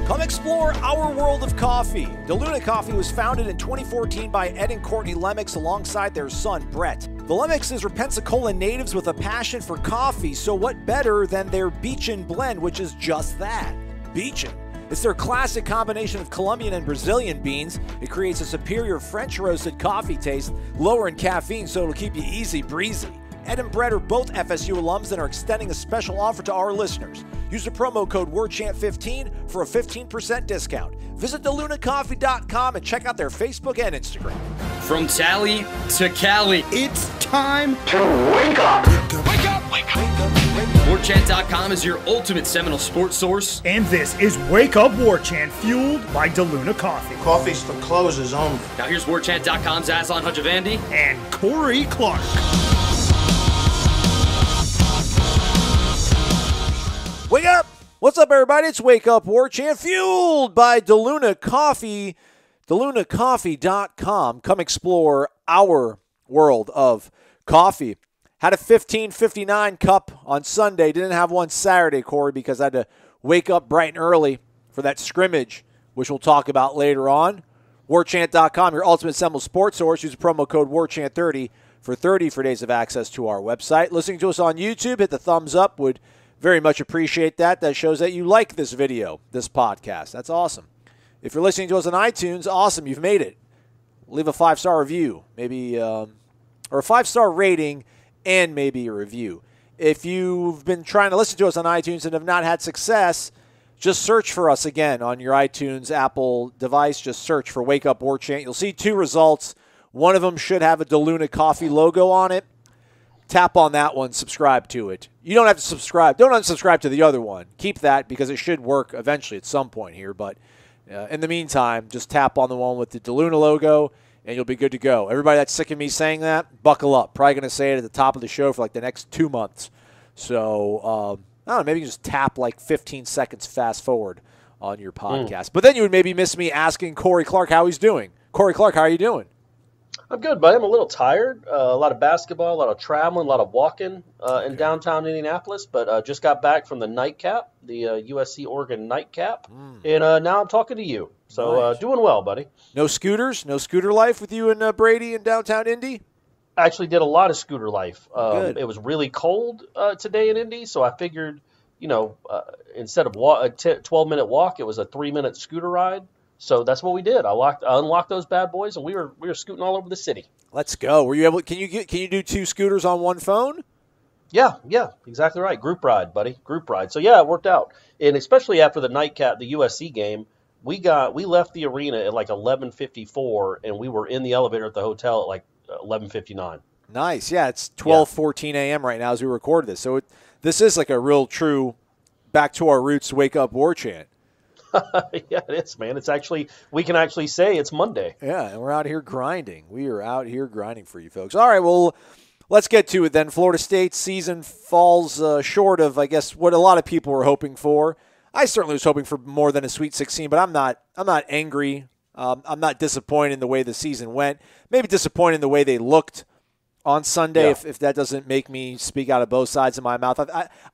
Come explore our world of coffee. DeLuna Coffee was founded in 2014 by Ed and Courtney Lemmix alongside their son, Brett. The Lemmixes are Pensacola natives with a passion for coffee, so what better than their Beachin blend, which is just that, Beachin. It's their classic combination of Colombian and Brazilian beans. It creates a superior French roasted coffee taste, lower in caffeine, so it'll keep you easy breezy. Ed and Brett are both FSU alums and are extending a special offer to our listeners. Use the promo code WARCHANT15 for a 15% discount. Visit thelunacoffee.com and check out their Facebook and Instagram. From Tally to Cali, it's time to wake up. Wake up, wake up. WarChant.com is your ultimate Seminole sports source. And this is Wake Up Warchant, fueled by DeLuna Coffee. Coffee's for closers only. Now here's WarChant.com's Aslan Hajavandi and Corey Clark. Wake up! What's up, everybody? It's Wake Up Warchant, fueled by DeLuna Coffee. DeLunaCoffee.com. Come explore our world of coffee. Had a 15:59 cup on Sunday. Didn't have one Saturday, Corey, because I had to wake up bright and early for that scrimmage, which we'll talk about later on. WarChant.com, your ultimate Seminole sports source. Use the promo code WarChant30 for 30 free days of access to our website. Listening to us on YouTube, hit the thumbs up. Would very much appreciate that. That shows that you like this video, this podcast. That's awesome. If you're listening to us on iTunes, awesome. You've made it. Leave a 5-star review, maybe, or a 5-star rating and maybe a review. If you've been trying to listen to us on iTunes and have not had success, just search for us again on your iTunes Apple device. Just search for Wake Up Warchant. You'll see two results. One of them should have a DeLuna Coffee logo on it. Tap on that one, subscribe to it. You don't have to subscribe. Don't unsubscribe to the other one. Keep that because it should work eventually at some point here. But in the meantime, just tap on the one with the DeLuna logo, and you'll be good to go. Everybody that's sick of me saying that, buckle up. Probably going to say it at the top of the show for like the next 2 months. So, I don't know, maybe you just tap like 15 seconds fast forward on your podcast. But then you would maybe miss me asking Corey Clark how he's doing. Corey Clark, how are you doing? I'm good, buddy. I'm a little tired. A lot of basketball, a lot of traveling, a lot of walking in downtown Indianapolis. But just got back from the nightcap, the USC-Oregon nightcap. And now I'm talking to you. So nice. Doing well, buddy. No scooters? No scooter life with you and Brady in downtown Indy? I actually did a lot of scooter life. Good. It was really cold today in Indy, so I figured, instead of a 12-minute walk, it was a 3-minute scooter ride. So that's what we did. I unlocked those bad boys, and we were scooting all over the city. Let's go. Were you able? Can you do two scooters on one phone? Yeah, exactly right. Group ride, buddy. Group ride. So yeah, it worked out. And especially after the nightcap, the USC game, we left the arena at like 11:54, and we were in the elevator at the hotel at like 11:59. Nice. Yeah, it's 12:14 a.m. right now as we record this. So this is like a real true back to our roots Wake Up Warchant. Yeah, it is, man. It's actually, we can actually say it's Monday. Yeah, and we're out here grinding. We are out here grinding for you folks. All right, well, let's get to it then. Florida State's season falls short of, I guess, what a lot of people were hoping for. I certainly was hoping for more than a Sweet 16, but I'm not angry. I'm not disappointed in the way the season went. Maybe disappointed in the way they looked on Sunday, if that doesn't make me speak out of both sides of my mouth.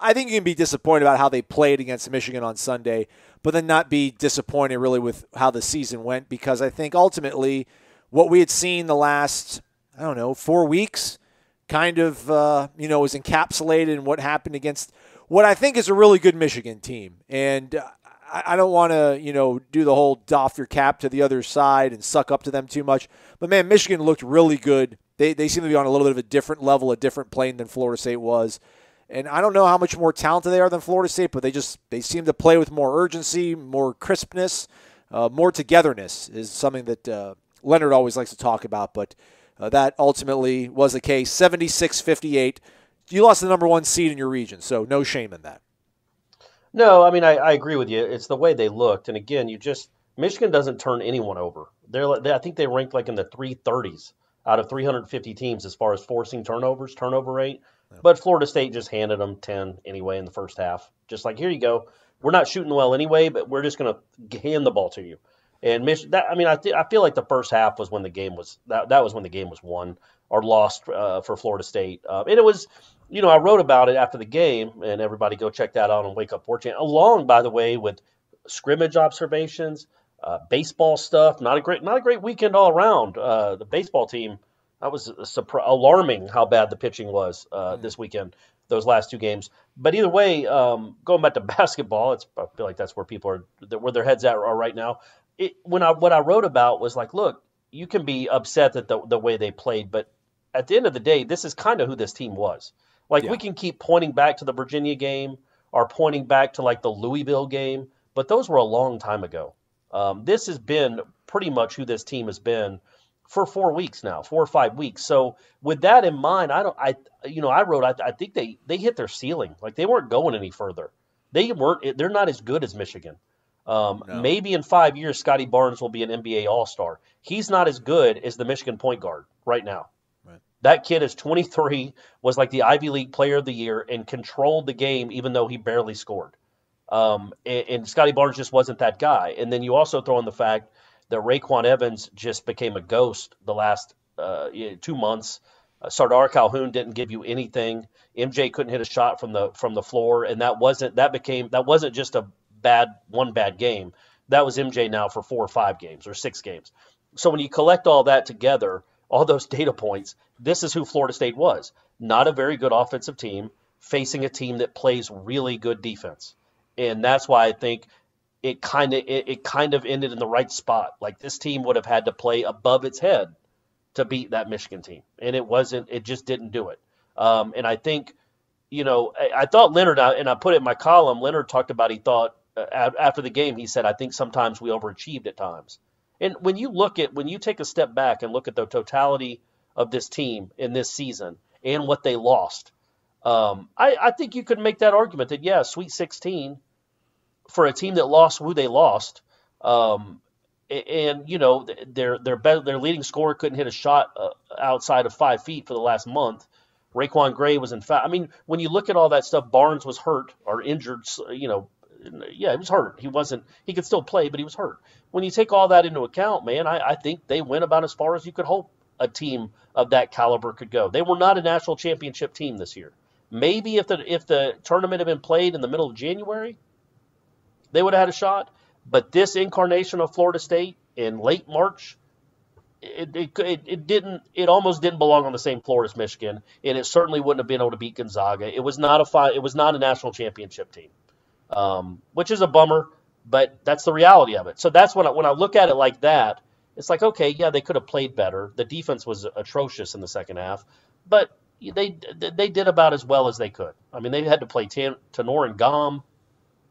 I think you can be disappointed about how they played against Michigan on Sunday, but then not be disappointed really with how the season went, because I think ultimately what we had seen the last, 4 weeks kind of, was encapsulated in what happened against what I think is a really good Michigan team. And I don't want to, do the whole doff your cap to the other side and suck up to them too much. But, man, Michigan looked really good. They seem to be on a little bit of a different level, a different plane than Florida State was. And I don't know how much more talented they are than Florida State, but they seem to play with more urgency, more crispness, more togetherness is something that Leonard always likes to talk about. But that ultimately was the case. 76-58. You lost the number one seed in your region, so no shame in that. No, I mean, I agree with you. It's the way they looked. And again, Michigan doesn't turn anyone over. I think they ranked like in the 330s out of 350 teams as far as forcing turnover rate. Yeah. But Florida State just handed them 10 anyway in the first half. Just like, here you go. We're not shooting well anyway, but we're just going to hand the ball to you. And I feel like the first half was when the game was that was when the game was won or lost for Florida State. And it was, I wrote about it after the game, and everybody go check that out on Wake Up Warchant. Along, by the way, with scrimmage observations, baseball stuff. Not a great weekend all around. The baseball team, that was alarming how bad the pitching was this weekend. Those last two games. But either way, going back to basketball, I feel like that's where people are, where their heads are right now. What I wrote about was like, look, you can be upset that the way they played, but at the end of the day, this is kind of who this team was. Like, we can keep pointing back to the Virginia game or pointing back to like the Louisville game, but those were a long time ago. This has been pretty much who this team has been for 4 weeks now, 4 or 5 weeks. So with that in mind, I think they hit their ceiling. Like, they weren't going any further. They're not as good as Michigan. No. Maybe in 5 years, Scotty Barnes will be an NBA All-Star. He's not as good as the Michigan point guard right now. Right. That kid is 23, was like the Ivy League Player of the Year, and controlled the game even though he barely scored. And Scotty Barnes just wasn't that guy. And then you also throw in the fact that Raekwon Evans just became a ghost the last 2 months. Sardar Calhoun didn't give you anything. MJ couldn't hit a shot from the floor, and that wasn't just a one bad game. That was MJ now for 4 or 5 games or 6 games. So when you collect all that together, all those data points, this is who Florida State was. Not a very good offensive team facing a team that plays really good defense. And that's why I think it kind of ended in the right spot. Like, this team would have had to play above its head to beat that Michigan team. And it just didn't do it. And I think, I thought Leonard, and I put it in my column, Leonard talked about, he thought after the game, he said, I think sometimes we overachieved at times. And when you take a step back and look at the totality of this team in this season and what they lost, I think you could make that argument that, yeah, Sweet 16 for a team that lost who they lost, and their leading scorer couldn't hit a shot outside of 5 feet for the last month. Raekwon Gray was in fact. I mean, when you look at all that stuff, Barnes was hurt or injured. He was hurt. He could still play, but he was hurt. When you take all that into account, man, I think they went about as far as you could hope a team of that caliber could go. They were not a national championship team this year. Maybe if the tournament had been played in the middle of January, they would have had a shot. But this incarnation of Florida State in late March, it almost didn't belong on the same floor as Michigan, and it certainly wouldn't have been able to beat Gonzaga. It was not a national championship team, which is a bummer, but that's the reality of it. So that's when I look at it like that, it's like, okay, yeah, they could have played better. The defense was atrocious in the second half, but they did about as well as they could. I mean, they had to play Tenor and Gom.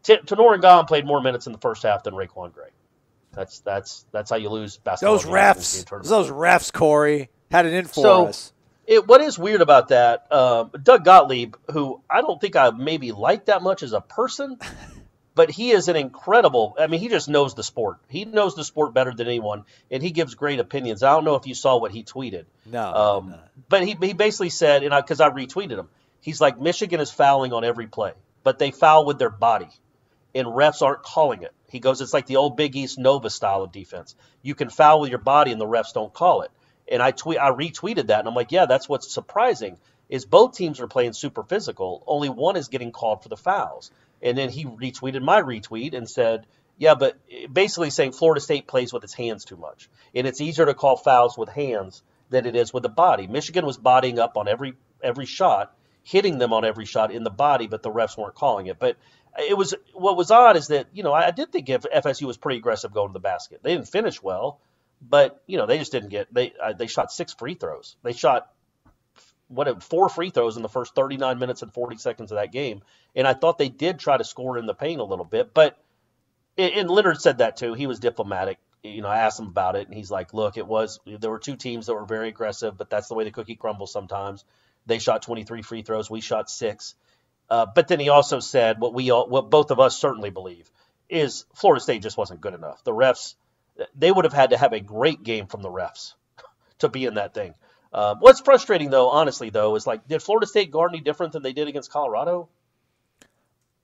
Tenor and Gom played more minutes in the first half than Raekwon Gray. That's how you lose basketball. Those refs, Corey, had it in for us. What is weird about that, Doug Gottlieb, who I don't think I maybe like that much as a person, but he is an incredible. I mean, he just knows the sport. He knows the sport better than anyone, and he gives great opinions. I don't know if you saw what he tweeted. No. But he basically said, and because I retweeted him, he's like, Michigan is fouling on every play, but they foul with their body, and refs aren't calling it. He goes, it's like the old Big East Nova style of defense. You can foul with your body, and the refs don't call it. And I retweeted that, and I'm like, yeah, that's what's surprising, is both teams are playing super physical. Only one is getting called for the fouls. And then he retweeted my retweet and said, yeah, but basically saying Florida State plays with its hands too much. And it's easier to call fouls with hands than it is with the body. Michigan was bodying up on every shot, hitting them on every shot in the body, but the refs weren't calling it. But what was odd is that, I did think FSU was pretty aggressive going to the basket. They didn't finish well, but, they just didn't they shot 6 free throws. They shot 4 free throws in the first 39 minutes and 40 seconds of that game. And I thought they did try to score in the paint a little bit, and Leonard said that too. He was diplomatic. I asked him about it, and he's like, look, there were 2 teams that were very aggressive, but that's the way the cookie crumbles sometimes. They shot 23 free throws. We shot 6. But then he also said what both of us certainly believe is Florida State just wasn't good enough. The refs, they would have had to have a great game from the refs to be in that thing. What's frustrating, though, honestly, is like, did Florida State guard any different than they did against Colorado?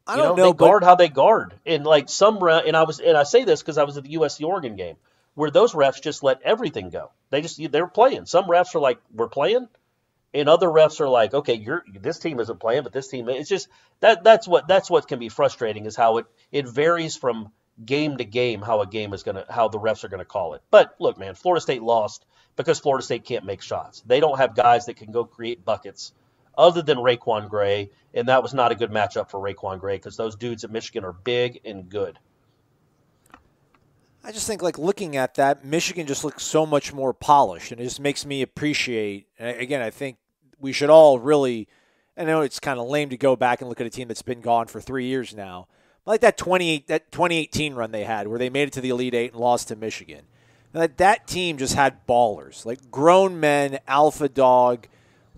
I don't know. They guard how they guard, and like and I say this because I was at the USC Oregon game where those refs just let everything go. They're playing. Some refs are like, we're playing, and other refs are like, okay, this team isn't playing, but this team. It's just that's what can be frustrating, is how it varies from game to game how the refs are gonna call it. But look, man, Florida State lost because Florida State can't make shots. They don't have guys that can go create buckets other than Raekwon Gray, and that was not a good matchup for Raekwon Gray because those dudes at Michigan are big and good. I just think, like, looking at that, Michigan just looks so much more polished, and it just makes me appreciate. And again, I think we should all really. I know it's kind of lame to go back and look at a team that's been gone for 3 years now. Like that 2018 run they had where they made it to the Elite Eight and lost to Michigan. That team just had ballers, like grown men, alpha dog,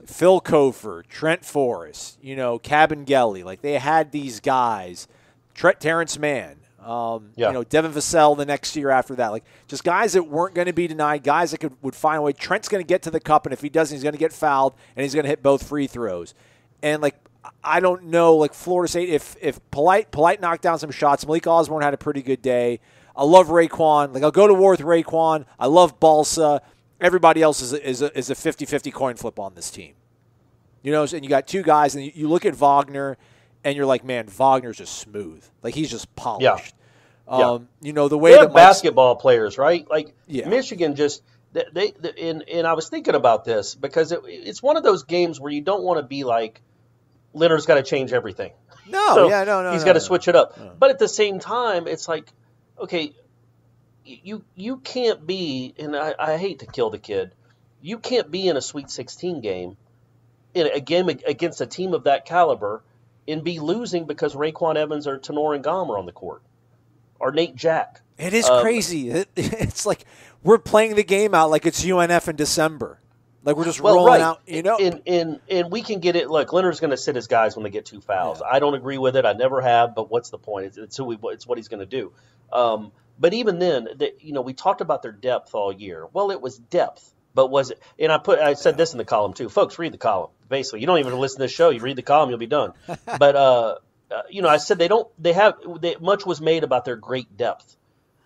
Phil Kofor, Trent Forrest, Cabangeli. Like they had these guys, Terrence Mann, Devin Vassell the next year after that. Like just guys that weren't going to be denied, guys that would find a way. Trent's going to get to the cup, and if he doesn't, he's going to get fouled, and he's going to hit both free throws. And, like, I don't know, like, Florida State, if Polite knocked down some shots, Malik Osborne had a pretty good day. I love Raekwon. Like, I'll go to war with Raekwon. I love Balsa. Everybody else is a 50-50 coin flip on this team. And you got two guys, and you look at Wagner, and you're like, man, Wagner's just smooth. Like, he's just polished. Yeah. The way they that have basketball players, right? Like, Michigan just – and I was thinking about this because it's one of those games where you don't want to be like, Leonard's got to change everything. No, he's got to switch it up. No. But at the same time, it's like, okay, you can't be, and I hate to kill the kid, you can't be in a Sweet 16 game, in a game against a team of that caliber, and be losing because Raekwon Evans or Tenor Ngam are on the court, or Nate Jack. It is crazy. It's like we're playing the game out like it's UNF in December. Like we're just rolling out, And we can get it. Look, Leonard's going to sit his guys when they get 2 fouls. Yeah. I don't agree with it. I never have. But what's the point? It's what he's going to do. But even then, we talked about their depth all year. Well, it was depth, but was it? And I said this in the column too. Folks, read the column. Basically, you don't even listen to this show. You read the column, you'll be done. But I said much was made about their great depth.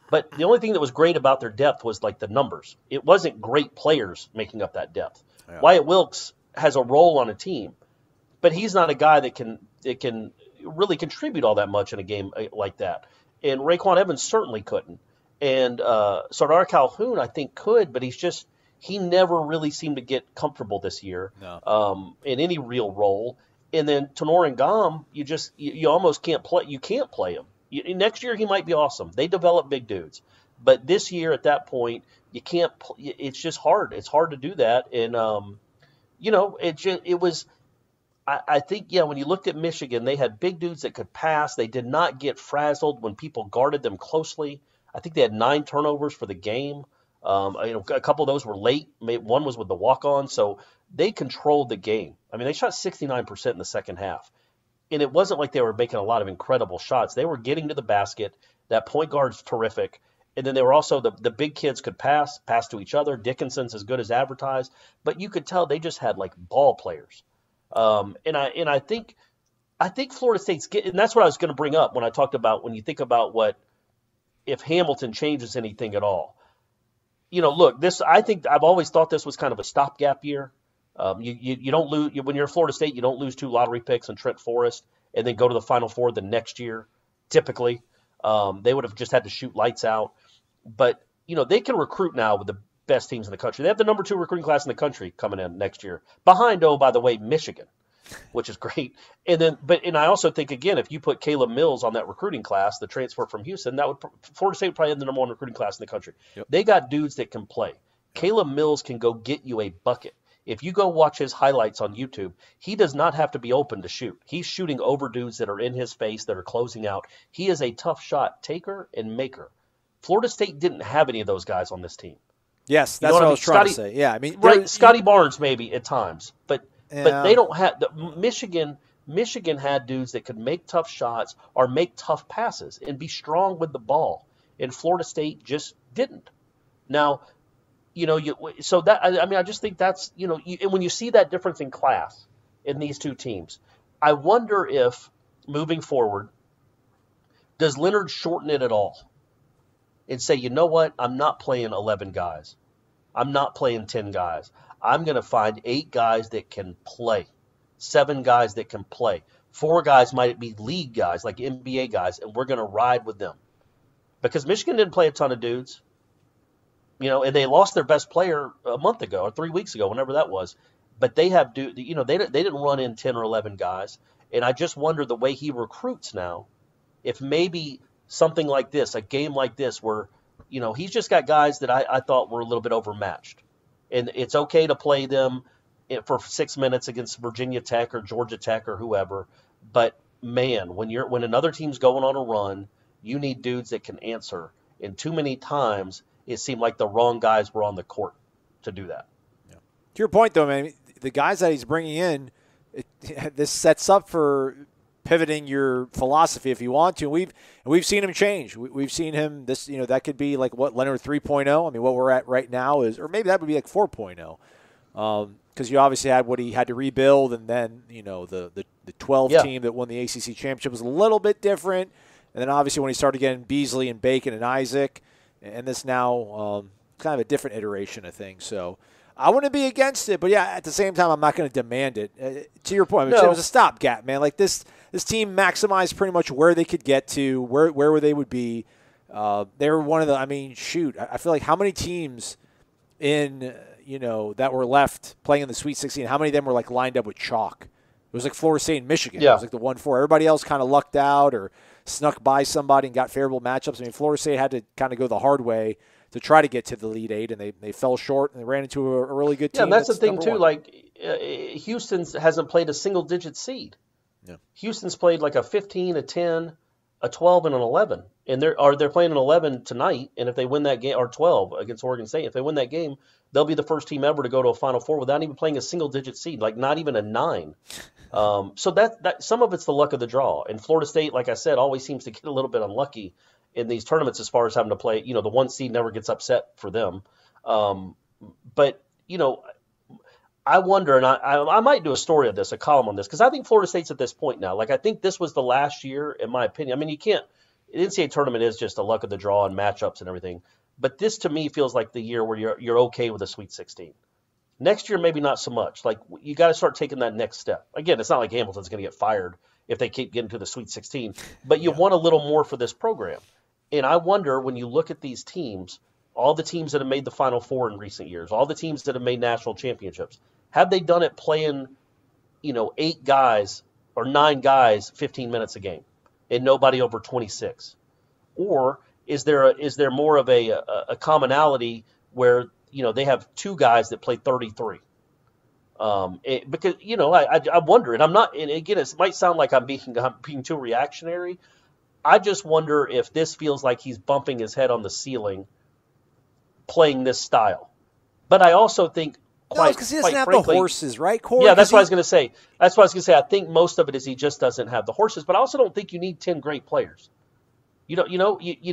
But the only thing that was great about their depth was like the numbers. It wasn't great players making up that depth. Yeah. Wyatt Wilkes has a role on a team, but he's not a guy that can really contribute all that much in a game like that. And Raekwon Evans certainly couldn't. And Sardar Calhoun, I think, could, but he never really seemed to get comfortable this year in any real role. And then Tenor Ngam, you almost can't play. You can't play him. Next year he might be awesome. They develop big dudes, but this year at that point you can't. It's just hard. It's hard to do that, and it was. I think when you looked at Michigan, they had big dudes that could pass. They did not get frazzled when people guarded them closely. I think they had 9 turnovers for the game. A couple of those were late. One was with the walk-on, so they controlled the game. I mean, they shot 69% in the second half. And it wasn't like they were making a lot of incredible shots. They were getting to the basket. That point guard's terrific. And then they were also the big kids could pass to each other. Dickinson's as good as advertised. But you could tell they just had like ball players. And I think Florida State's and that's what I was going to bring up when I talked about when you think about what if Hamilton changes anything at all. Look, I think I've always thought this was kind of a stopgap year. You don't lose when you're Florida State. You don't lose 2 lottery picks and Trent Forrest, and then go to the Final Four the next year. Typically, they would have just had to shoot lights out. But they can recruit now with the best teams in the country. They have the number 2 recruiting class in the country coming in next year, behind by the way, Michigan, which is great. And I also think again, if you put Caleb Mills on that recruiting class, the transfer from Houston, Florida State would probably have the number 1 recruiting class in the country. Yep. They got dudes that can play. Caleb Mills can go get you a bucket. If you go watch his highlights on YouTube, he does not have to be open to shoot. He's shooting over dudes that are in his face, that are closing out. He is a tough shot taker and maker. Florida State didn't have any of those guys on this team. Yes, that's what I was trying to say. Yeah, I mean, right, Scotty Barnes maybe at times, but they don't have Michigan had dudes that could make tough shots or make tough passes and be strong with the ball, and Florida State just didn't. Now, I just think that's, and when you see that difference in class in these two teams, I wonder if moving forward, does Leonard shorten it at all and say, you know what, I'm not playing 11 guys. I'm not playing 10 guys. I'm going to find 8 guys that can play, 7 guys that can play. 4 guys might be league guys, like NBA guys, and we're going to ride with them. because Michigan didn't play a ton of dudes. And they lost their best player a month ago or 3 weeks ago, whenever that was. But they have they didn't run in 10 or 11 guys. And I just wonder the way he recruits now, if maybe something like this, a game like this where, he's just got guys that I thought were a little bit overmatched. And it's okay to play them for 6 minutes against Virginia Tech or Georgia Tech or whoever. But, man, when another team's going on a run, you need dudes that can answer. And too many times it seemed like the wrong guys were on the court to do that. Yeah. To your point, though, man, the guys that he's bringing in, this sets up for pivoting your philosophy if you want to. We've seen him change. We've seen him that could be like what Leonard 3.0. I mean, what we're at right now is, or maybe that would be like 4.0. Because you obviously had what he had to rebuild, and then the 12 team that won the ACC championship was a little bit different, and then obviously when he started getting Beasley and Bacon and Isaac, and this now kind of a different iteration of things. So I wouldn't be against it, but yeah, at the same time, I'm not going to demand it. To your point, it was a stopgap, man. Like this team maximized pretty much where they could get to, where they would be. They were one of the. I mean, shoot, I feel like how many teams in that were left playing in the Sweet 16? How many of them were like lined up with chalk? It was like Florida State and Michigan. Yeah. It was like the 1-4. Everybody else kind of lucked out or snuck by somebody and got favorable matchups. I mean, Florida State had to kind of go the hard way to try to get to the Elite Eight, and they fell short and they ran into a really good team. Yeah, and that's the thing, too. One. Like, Houston hasn't played a single-digit seed. Yeah. Houston's played like a 15, a 10, a 12, and an 11. And they're playing an 11 tonight, and if they win that game, or 12 against Oregon State, if they win that game, they'll be the first team ever to go to a Final Four without even playing a single-digit seed, like not even a 9. So that some of it's the luck of the draw. And Florida State, like I said, always seems to get a little bit unlucky in these tournaments as far as having to play. The 1 seed never gets upset for them. But I wonder, and I might do a story of this, a column on this, because I think Florida State's at this point now. Like, I think this was the last year, in my opinion. I mean, you can't – the NCAA tournament is just a luck of the draw and matchups and everything. But this, to me, feels like the year where you're okay with a Sweet 16. Next year, maybe not so much. Like, you got to start taking that next step. Again, it's not like Hamilton's going to get fired if they keep getting to the Sweet 16. But you want a little more for this program. And I wonder, when you look at these teams, all the teams that have made the Final Four in recent years, all the teams that have made national championships, have they done it playing, 8 guys or 9 guys 15 minutes a game and nobody over 26? Or is there more of a commonality where, they have 2 guys that play 33? Because, I wonder, and I'm not, and again, it might sound like I'm being too reactionary. I just wonder if this feels like he's bumping his head on the ceiling playing this style. But I also think, because he doesn't have the horses, right, Corey? Yeah, that's what I was going to say. That's what I was going to say. I think most of it is he just doesn't have the horses. But I also don't think you need 10 great players. You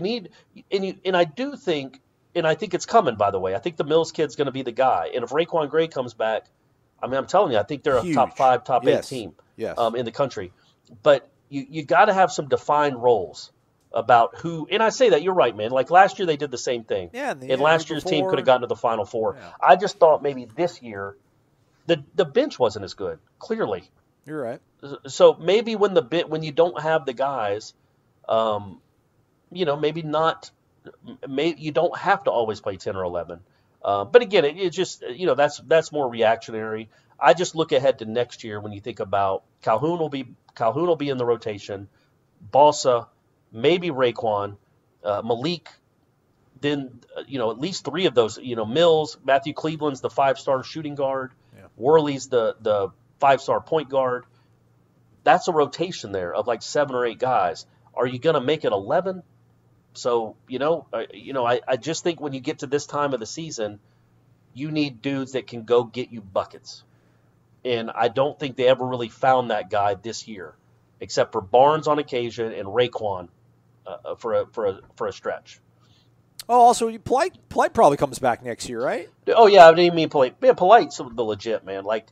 need, and I do think, and I think it's coming, by the way. I think the Mills kid's going to be the guy. And if Raekwon Gray comes back, I mean, I'm telling you, I think they're a top 5, top 8 team in the country. But you got to have some defined roles about who, and I say that, you're right, man. Like last year they did the same thing. Yeah, and last year's team could have gotten to the Final Four. Yeah. I just thought maybe this year the bench wasn't as good, clearly. You're right. So maybe when you don't have the guys, maybe not. Maybe you don't have to always play 10 or 11. But again, it just that's more reactionary. I just look ahead to next year when you think about Calhoun will be in the rotation, Balsa, maybe Raekwon, Malik. Then at least 3 of those. Mills, Matthew Cleveland's the 5-star shooting guard. Yeah. Worley's the 5-star point guard. That's a rotation there of like 7 or 8 guys. Are you going to make it 11? So I just think when you get to this time of the season, you need dudes that can go get you buckets. And I don't think they ever really found that guy this year, except for Barnes on occasion and Raekwon for a stretch. Oh, also, Polite probably comes back next year, right? Oh, yeah, I didn't mean Polite. Man, Polite's the legit, man. Like,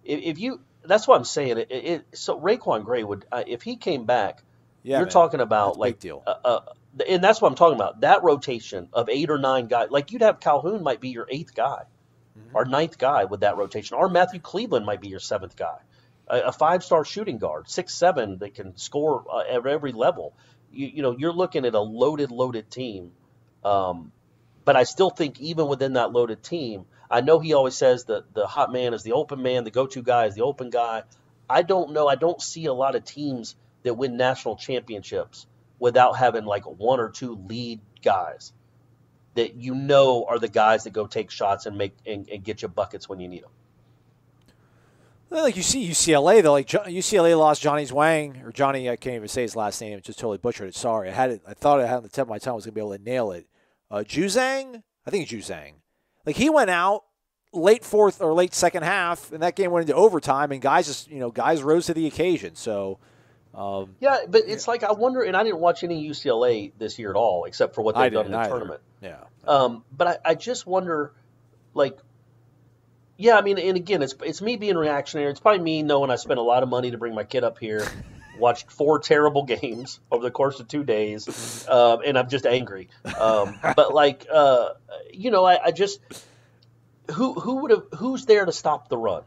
if you – that's what I'm saying. So Raekwon Gray would if he came back, you're talking about that's like big deal. And that's what I'm talking about. That rotation of 8 or 9 guys. Like, you'd have Calhoun might be your 8th guy or 9th guy with that rotation. Or Matthew Cleveland might be your 7th guy. a 5-star shooting guard, 6'7", that can score at every level. You're looking at a loaded team. But I still think even within that loaded team, I know he always says that the hot man is the open man, the go-to guy is the open guy. I don't know. I don't see a lot of teams that win national championships without having like 1 or 2 lead guys that are the guys that go take shots and and get you buckets when you need them. Well, like you see UCLA though, like UCLA lost Johnny Zwang, or Johnny, I can't even say his last name, just totally butchered it. Sorry, I thought I had on the tip of my tongue I was gonna be able to nail it. Juzang, I think it's Juzang. Like he went out late fourth or late second half, and that game went into overtime, and guys rose to the occasion. So. Yeah, but it's like I wonder, and I didn't watch any UCLA this year at all, except for what they've done in the tournament. Yeah. But I just wonder, like, yeah, I mean, and again, it's me being reactionary. It's probably me knowing I spent a lot of money to bring my kid up here, watched 4 terrible games over the course of 2 days, and I'm just angry. But like, I just who's there to stop the run?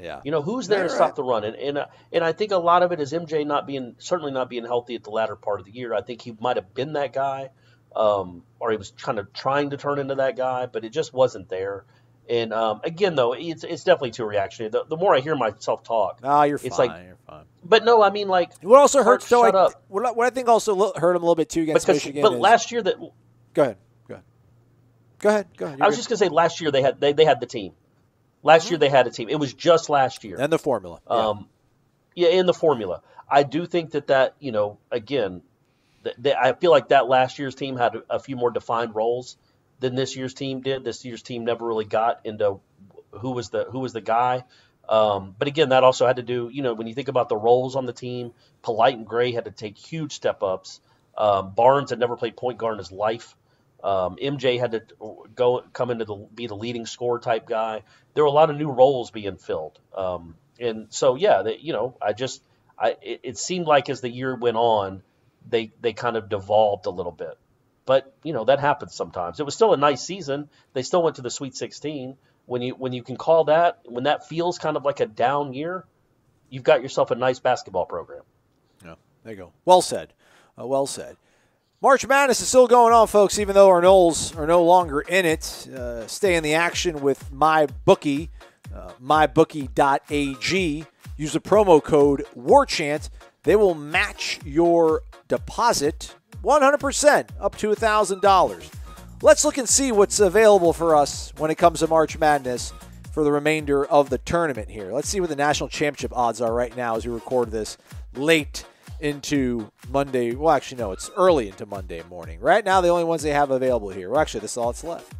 Yeah. Who's there to stop the run? And I think a lot of it is MJ certainly not being healthy at the latter part of the year. I think he might have been that guy, or he was trying to turn into that guy, but it just wasn't there. And again, though, it's definitely too reactionary. The more I hear myself talk, you're it's fine. like, You're fine. But no, I mean, like, what also hurts though? Shut up. What I think also hurt him a little bit too against Michigan. But last year Go ahead. I was just gonna say last year they had the team. Last year they had a team. It was just last year. And the formula. In the formula. I do think that again, I feel like that last year's team had a few more defined roles than this year's team did. This year's team never really got into who was the guy. But again, that also had to do, when you think about the roles on the team, Polite and Gray had to take huge step ups. Barnes had never played point guard in his life. MJ had to come into be the leading scorer type guy. There were a lot of new roles being filled. And so, yeah, it seemed like as the year went on, they kind of devolved a little bit. But, that happens sometimes. It was still a nice season. They still went to the Sweet 16. When you can call that, when that feels kind of like a down year, you've got yourself a nice basketball program. Yeah, there you go. Well said. Well said. March Madness is still going on, folks, even though our Noles are no longer in it. Stay in the action with MyBookie, mybookie.ag. Use the promo code WARCHANT. They will match your deposit 100%, up to $1,000. Let's look and see what's available for us when it comes to March Madness for the remainder of the tournament here. Let's see what the national championship odds are right now as we record this late into Monday. Well, actually, no, it's early into Monday morning. Right now, the only ones they have available here. Well, actually, this is all that's left.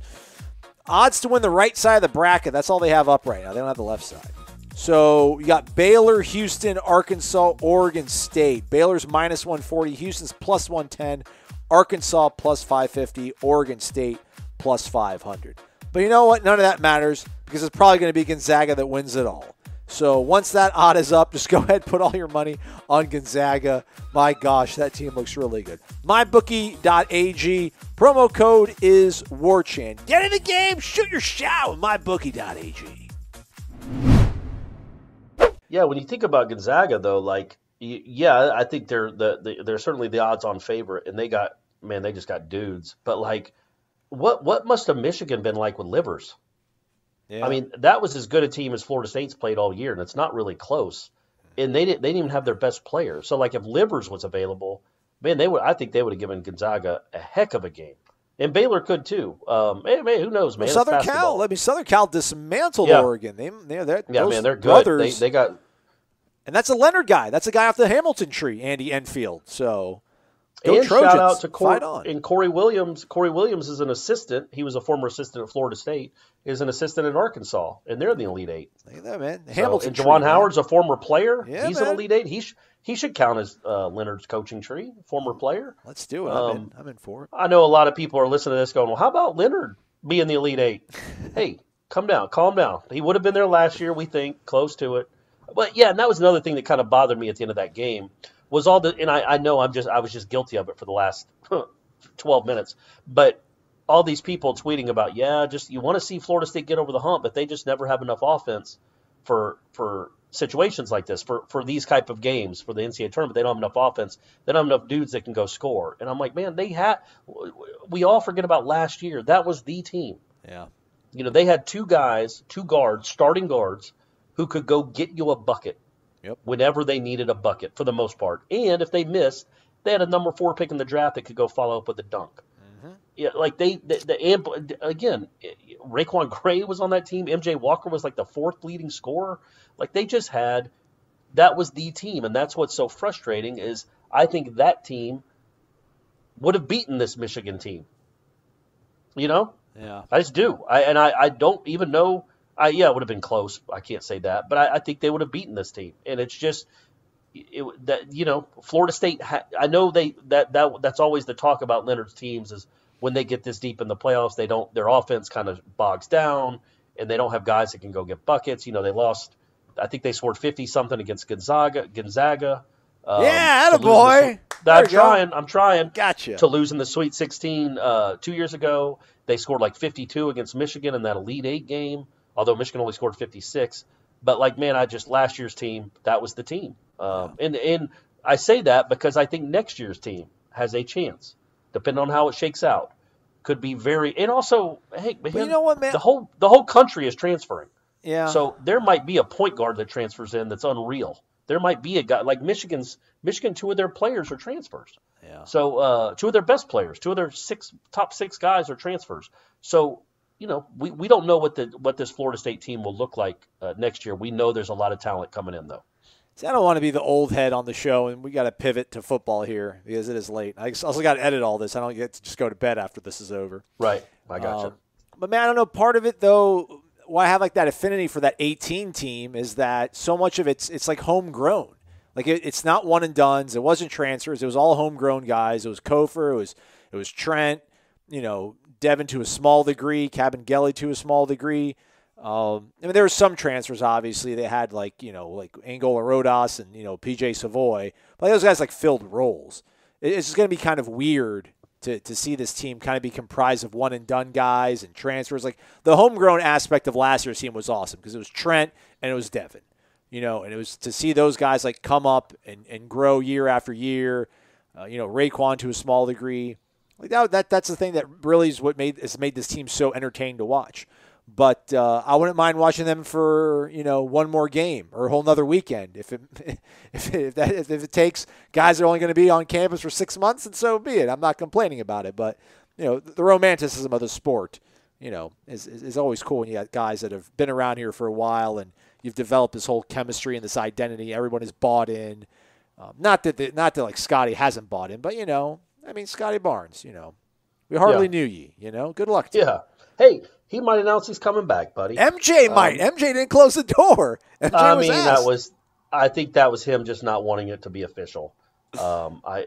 Odds to win the right side of the bracket. That's all they have up right now. They don't have the left side. So you got Baylor, Houston, Arkansas, Oregon State. Baylor's minus 140. Houston's plus 110. Arkansas plus 550. Oregon State plus 500. But you know what? None of that matters because it's probably going to be Gonzaga that wins it all. So once that odd is up, just go ahead and put all your money on Gonzaga. My gosh, that team looks really good. MyBookie.ag. Promo code is WARCHANT. Get in the game. Shoot your shot with MyBookie.ag. Yeah, when you think about Gonzaga, though, I think they're certainly the odds-on favorite, and they just got dudes. But what must have Michigan been like with Livers? Yeah. I mean, that was as good a team as Florida State's played all year, and it's not really close. And they didn't even have their best player. So, if Livers was available, man, I think they would have given Gonzaga a heck of a game. And Baylor could too. Who knows, man? Southern Cal dismantled Oregon. They're good. Brothers, they got, and that's a Leonard guy. That's a guy off the Hamilton tree, Andy Enfield. So. And Trojans, shout out to Corey Williams. Corey Williams is an assistant. He was a former assistant at Florida State. Is an assistant at Arkansas, and they're in the Elite Eight. Look at that, man. Hamilton. And Juwan Howard's a former player. Yeah, he's an Elite Eight. He should count as Leonard's coaching tree. Former player. Let's do it. I'm in for it. I know a lot of people are listening to this going, well, how about Leonard being the Elite Eight? Hey, calm down. He would have been there last year, we think, close to it. But yeah, and that was another thing that kind of bothered me at the end of that game. Was all the, and I know I was just guilty of it for the last 12 minutes, but all these people tweeting about, you want to see Florida State get over the hump, but they just never have enough offense for situations like this for these type of games for the NCAA tournament. They don't have enough offense. They don't have enough dudes that can go score. And I'm like, man, we all forget about last year. That was the team. Yeah. They had two guards, starting guards, who could go get you a bucket whenever they needed a bucket for the most part. And if they missed, they had a number 4 pick in the draft that could go follow up with a dunk. Mm-hmm. Yeah, like again, Raekwon Gray was on that team. MJ Walker was like the 4th leading scorer. Like that was the team, and that's what's so frustrating is I think that team would have beaten this Michigan team. Yeah. I just do. I don't even know. It would have been close. I can't say that, but I think they would have beaten this team. And it's just Florida State. I know that's always the talk about Leonard's teams is when they get this deep in the playoffs, their offense kind of bogs down, and they don't have guys that can go get buckets. They lost. I think they scored 50-something against Gonzaga. Attaboy. I'm trying. Gotcha. To lose in the Sweet 16 2 years ago. They scored like 52 against Michigan in that Elite 8 game, although Michigan only scored 56. But last year's team, that was the team. And I say that because I think next year's team has a chance, depending on how it shakes out. Could be and also, hey, man, you know what, man? The whole country is transferring. Yeah. So there might be a point guard that transfers in that's unreal. There might be a guy like Michigan, 2 of their players are transfers. Yeah. So 2 of their best players, 2 of their top 6 guys are transfers. So, we don't know what this Florida State team will look like next year. We know there's a lot of talent coming in, though. See, I don't want to be the old head on the show, and we got to pivot to football here because it is late. I also got to edit all this. I don't get to just go to bed after this is over. Right. I gotcha. But, man, I don't know. Part of it, though, why I have like that affinity for that 18 team is that so much of it's like homegrown. Like it's not one and dones. It wasn't transfers. It was all homegrown guys. It was Kofor. It was Trent. Devin to a small degree. Cabangeli to a small degree. There were some transfers. Obviously, they had like Angola Rodas and PJ Savoy. But those guys filled roles. It's just going to be kind of weird to see this team kind of be comprised of one and done guys and transfers. Like the homegrown aspect of last year's team was awesome because it was Trent and it was Devin. And it was to see those guys come up and grow year after year. Raekwon to a small degree. That's the thing that really is what has made this team so entertaining to watch. But I wouldn't mind watching them for one more game or a whole nother weekend if it takes guys that are only going to be on campus for 6 months, and so be it. I'm not complaining about it, but the romanticism of the sport is always cool when you got guys that have been around here for a while and you've developed this whole chemistry and this identity. Everyone is bought in. Not that Scotty hasn't bought in, but Scotty Barnes. We hardly knew ye. Good luck to you. Hey, he might announce he's coming back, buddy. MJ might. MJ didn't close the door. I think that was him just not wanting it to be official. I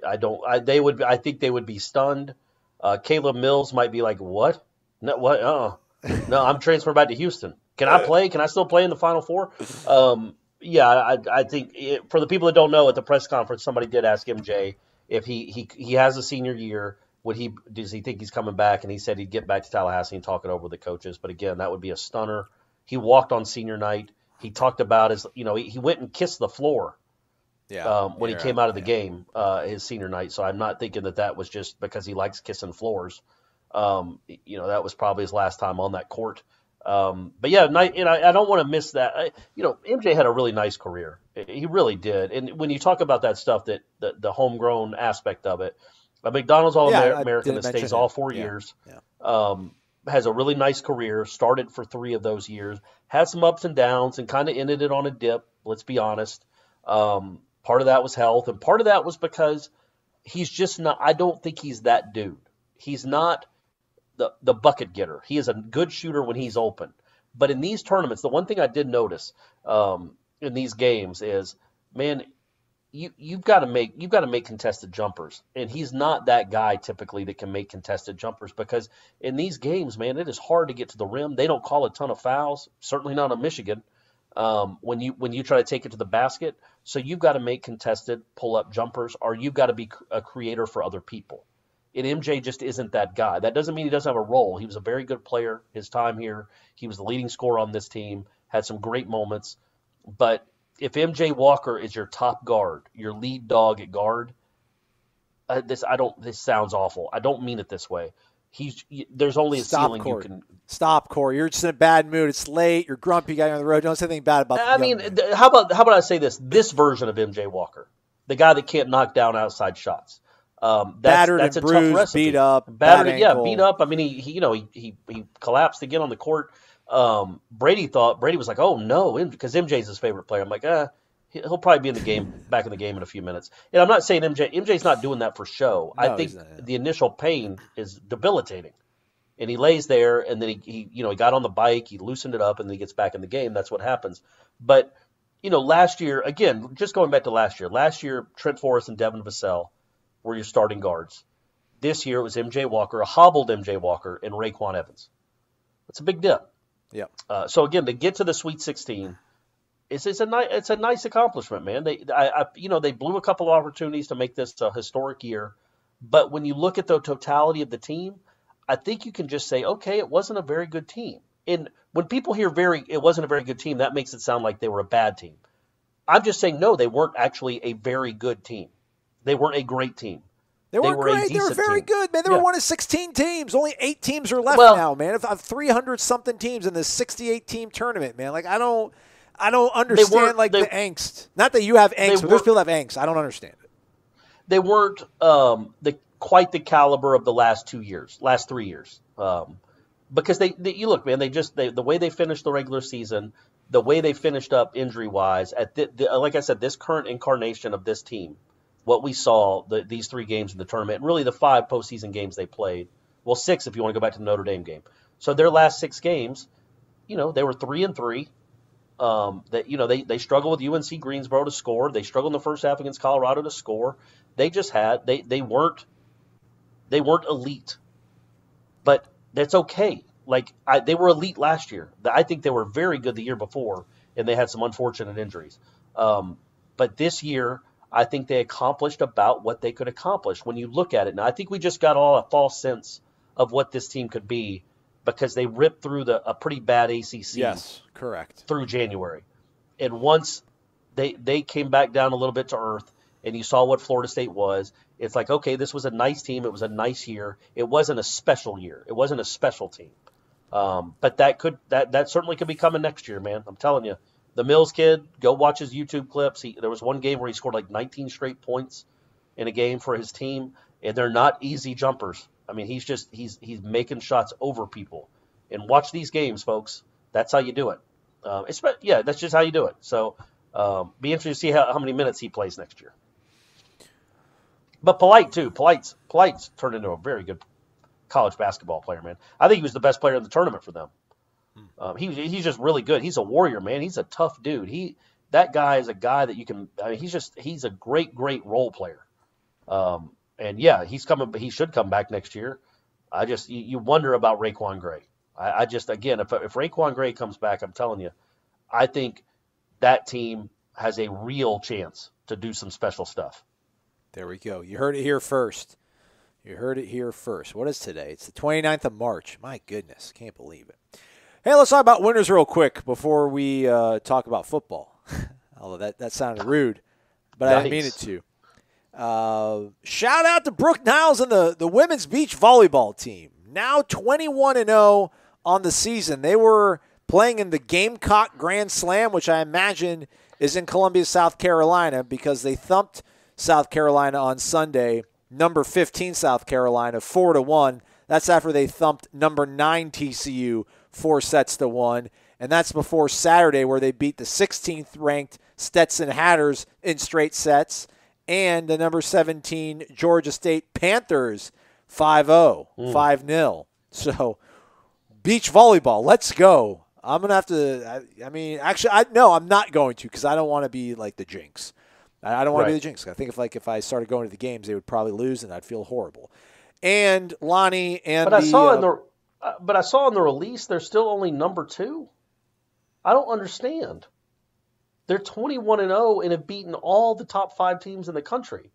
think they would be stunned. Caleb Mills might be like, what? No, what? No, I'm transferring back to Houston. Can I play? Can I still play in the Final Four? I think for the people that don't know, at the press conference, somebody did ask MJ if he has a senior year. Does he think he's coming back? And he said he'd get back to Tallahassee and talk it over with the coaches. But again, that would be a stunner. He walked on senior night. He talked about he went and kissed the floor when he came out of the game his senior night. So I'm not thinking that was just because he likes kissing floors. That was probably his last time on that court. But yeah, I don't want to miss that. MJ had a really nice career. He really did. And when you talk about that stuff, that the homegrown aspect of it, a McDonald's All-American that stays all 4 years, has a really nice career, started for 3 of those years, had some ups and downs and kind of ended it on a dip, let's be honest. Part of that was health, and part of that was because he's just not – I don't think he's that dude. He's not the bucket getter. He is a good shooter when he's open. But in these tournaments, the one thing I did notice in these games is, man – You've got to make contested jumpers, and he's not that guy typically that can make contested jumpers because in these games, man, it is hard to get to the rim. They don't call a ton of fouls, certainly not in Michigan. When you try to take it to the basket, so you've got to make contested pull-up jumpers, or you've got to be a creator for other people. And MJ just isn't that guy. That doesn't mean he doesn't have a role. He was a very good player his time here. He was the leading scorer on this team, had some great moments, but if MJ Walker is your top guard, your lead dog at guard, this sounds awful. I don't mean it this way. There's only a ceiling Corey. you can. Stop, Corey. You're just in a bad mood. It's late. You're grumpy. Guy on the road. Don't say anything bad about. How about I say this? This version of MJ Walker, the guy that can't knock down outside shots. Battered that's and a bruised, tough recipe. beat up, beat up. I mean, he collapsed again on the court. Brady was like, oh no, because MJ's his favorite player. I'm like, he'll probably be back in the game in a few minutes. And I'm not saying MJ's not doing that for show. No, I think the initial pain is debilitating. And he lays there, and then he got on the bike, he loosened it up, and then he gets back in the game. That's what happens. But last year, again, just going back to last year, Trent Forrest and Devin Vassell were your starting guards. This year it was MJ Walker, a hobbled MJ Walker, and Raekwon Evans. That's a big dip. Yeah. So again, to get to the Sweet 16, it's a nice accomplishment, man. They blew a couple of opportunities to make this a historic year, but when you look at the totality of the team, I think you can just say, okay, it wasn't a very good team. And when people hear it wasn't a very good team, that makes it sound like they were a bad team. I'm just saying, no, they weren't actually a very good team. They weren't a great team. They weren't great. They were very good, man. They were one of 16 teams. Only 8 teams are left now, man. Of 300-something teams in this 68-team tournament, man. Like I don't understand the angst. Not that you have angst, but there's people that have angst. I don't understand it. They weren't quite the caliber of the last 3 years. Because you look, man. The way they finished the regular season, the way they finished up injury wise. Like I said, this current incarnation of this team. What we saw, these 3 games in the tournament, and really the 5 postseason games they played. Well, 6 if you want to go back to the Notre Dame game. So their last 6 games, they were 3-3. They struggled with UNC Greensboro to score. They struggled in the first half against Colorado to score. They weren't elite, but that's okay. They were elite last year. I think they were very good the year before, and they had some unfortunate injuries. But this year, I think they accomplished about what they could accomplish when you look at it. Now, I think we just got all a false sense of what this team could be because they ripped through a pretty bad ACC. Yes, correct. Through January. And once they came back down a little bit to earth and you saw what Florida State was, it's like, okay, this was a nice team. It was a nice year. It wasn't a special year. It wasn't a special team. But that certainly could be coming next year, man. I'm telling you. The Mills kid, go watch his YouTube clips. There was one game where he scored 19 straight points in a game for his team, and they're not easy jumpers. I mean, he's making shots over people. And watch these games, folks. That's how you do it. That's just how you do it. So be interested to see how many minutes he plays next year. But Polite, too. Polite's turned into a very good college basketball player, man. I think he was the best player in the tournament for them. He's just really good. He's a warrior, man. He's a tough dude. That guy is a guy that you can. I mean, he's a great role player. And yeah, he's coming. He should come back next year. You wonder about Raekwon Gray. Again, if Raekwon Gray comes back, I'm telling you, I think that team has a real chance to do some special stuff. There we go. You heard it here first. What is today? It's the 29th of March. My goodness, can't believe it. Hey, let's talk about winners real quick before we talk about football. Although that sounded rude, but nice. I didn't mean it to. Shout out to Brooke Niles and the women's beach volleyball team. Now 21-0 on the season. They were playing in the Gamecock Grand Slam, which I imagine is in Columbia, South Carolina, because they thumped South Carolina on Sunday, number 15 South Carolina, 4-1. That's after they thumped number 9 TCU 4-1, and that's before Saturday where they beat the 16th-ranked Stetson Hatters in straight sets and the number 17 Georgia State Panthers 5-0. So beach volleyball, let's go. I'm going to have to I'm not going to because I don't want to be like the jinx. I don't want to be the jinx. I think if I started going to the games, they would probably lose and I'd feel horrible. And Lonnie and But I saw in the release they're still only number 2. I don't understand. They're 21-0 and have beaten all the top 5 teams in the country.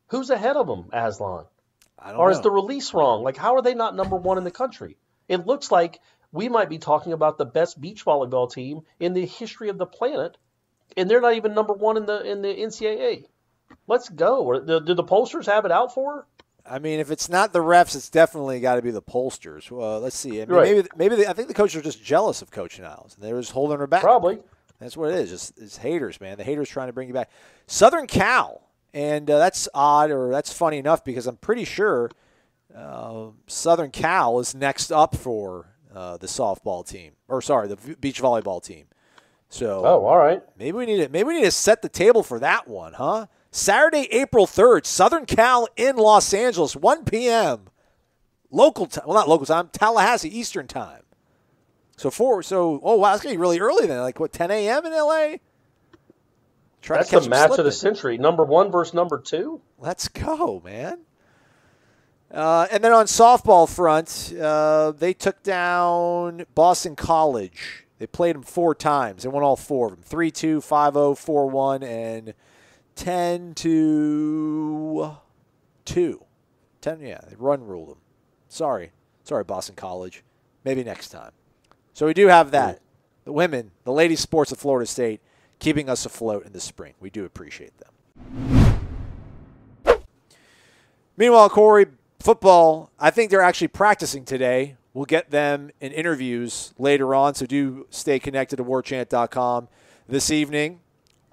Who's ahead of them, Aslan? I don't know. Is the release wrong? How are they not number 1 in the country? It looks like we might be talking about the best beach volleyball team in the history of the planet, and they're not even number one in the NCAA. Let's go. Or do the pollsters have it out for her? I mean, if it's not the refs, it's definitely got to be the pollsters. Well, let's see. I mean, Right. maybe I think the coaches are just jealous of Coach Niles. They're just holding her back. Probably. That's what it is. Just it's haters, man. The haters trying to bring you back. Southern Cal, and that's odd or that's funny enough because I'm pretty sure Southern Cal is next up for the softball team, or sorry, the beach volleyball team. So, all right. Maybe we need to set the table for that one, huh? Saturday, April 3rd, Southern Cal in Los Angeles, 1 p.m. Local time. Well, not local time, Tallahassee Eastern time. Oh, wow, it's going to be really early then. Like, what, 10 a.m. in L.A.? That's the match of the century. Number 1 versus number 2. Let's go, man. And then on softball front, they took down Boston College. They played them 4 times. They won all 4 of them. 3-2, 5-0, 4-1, and 10-2. 10, yeah, they run ruled them. Sorry, Boston College. Maybe next time. So we do have that. The women, the ladies' sports at Florida State, keeping us afloat in the spring. We do appreciate them. Meanwhile, Corey, football, I think they're actually practicing today. We'll get them in interviews later on, so do stay connected to warchant.com this evening.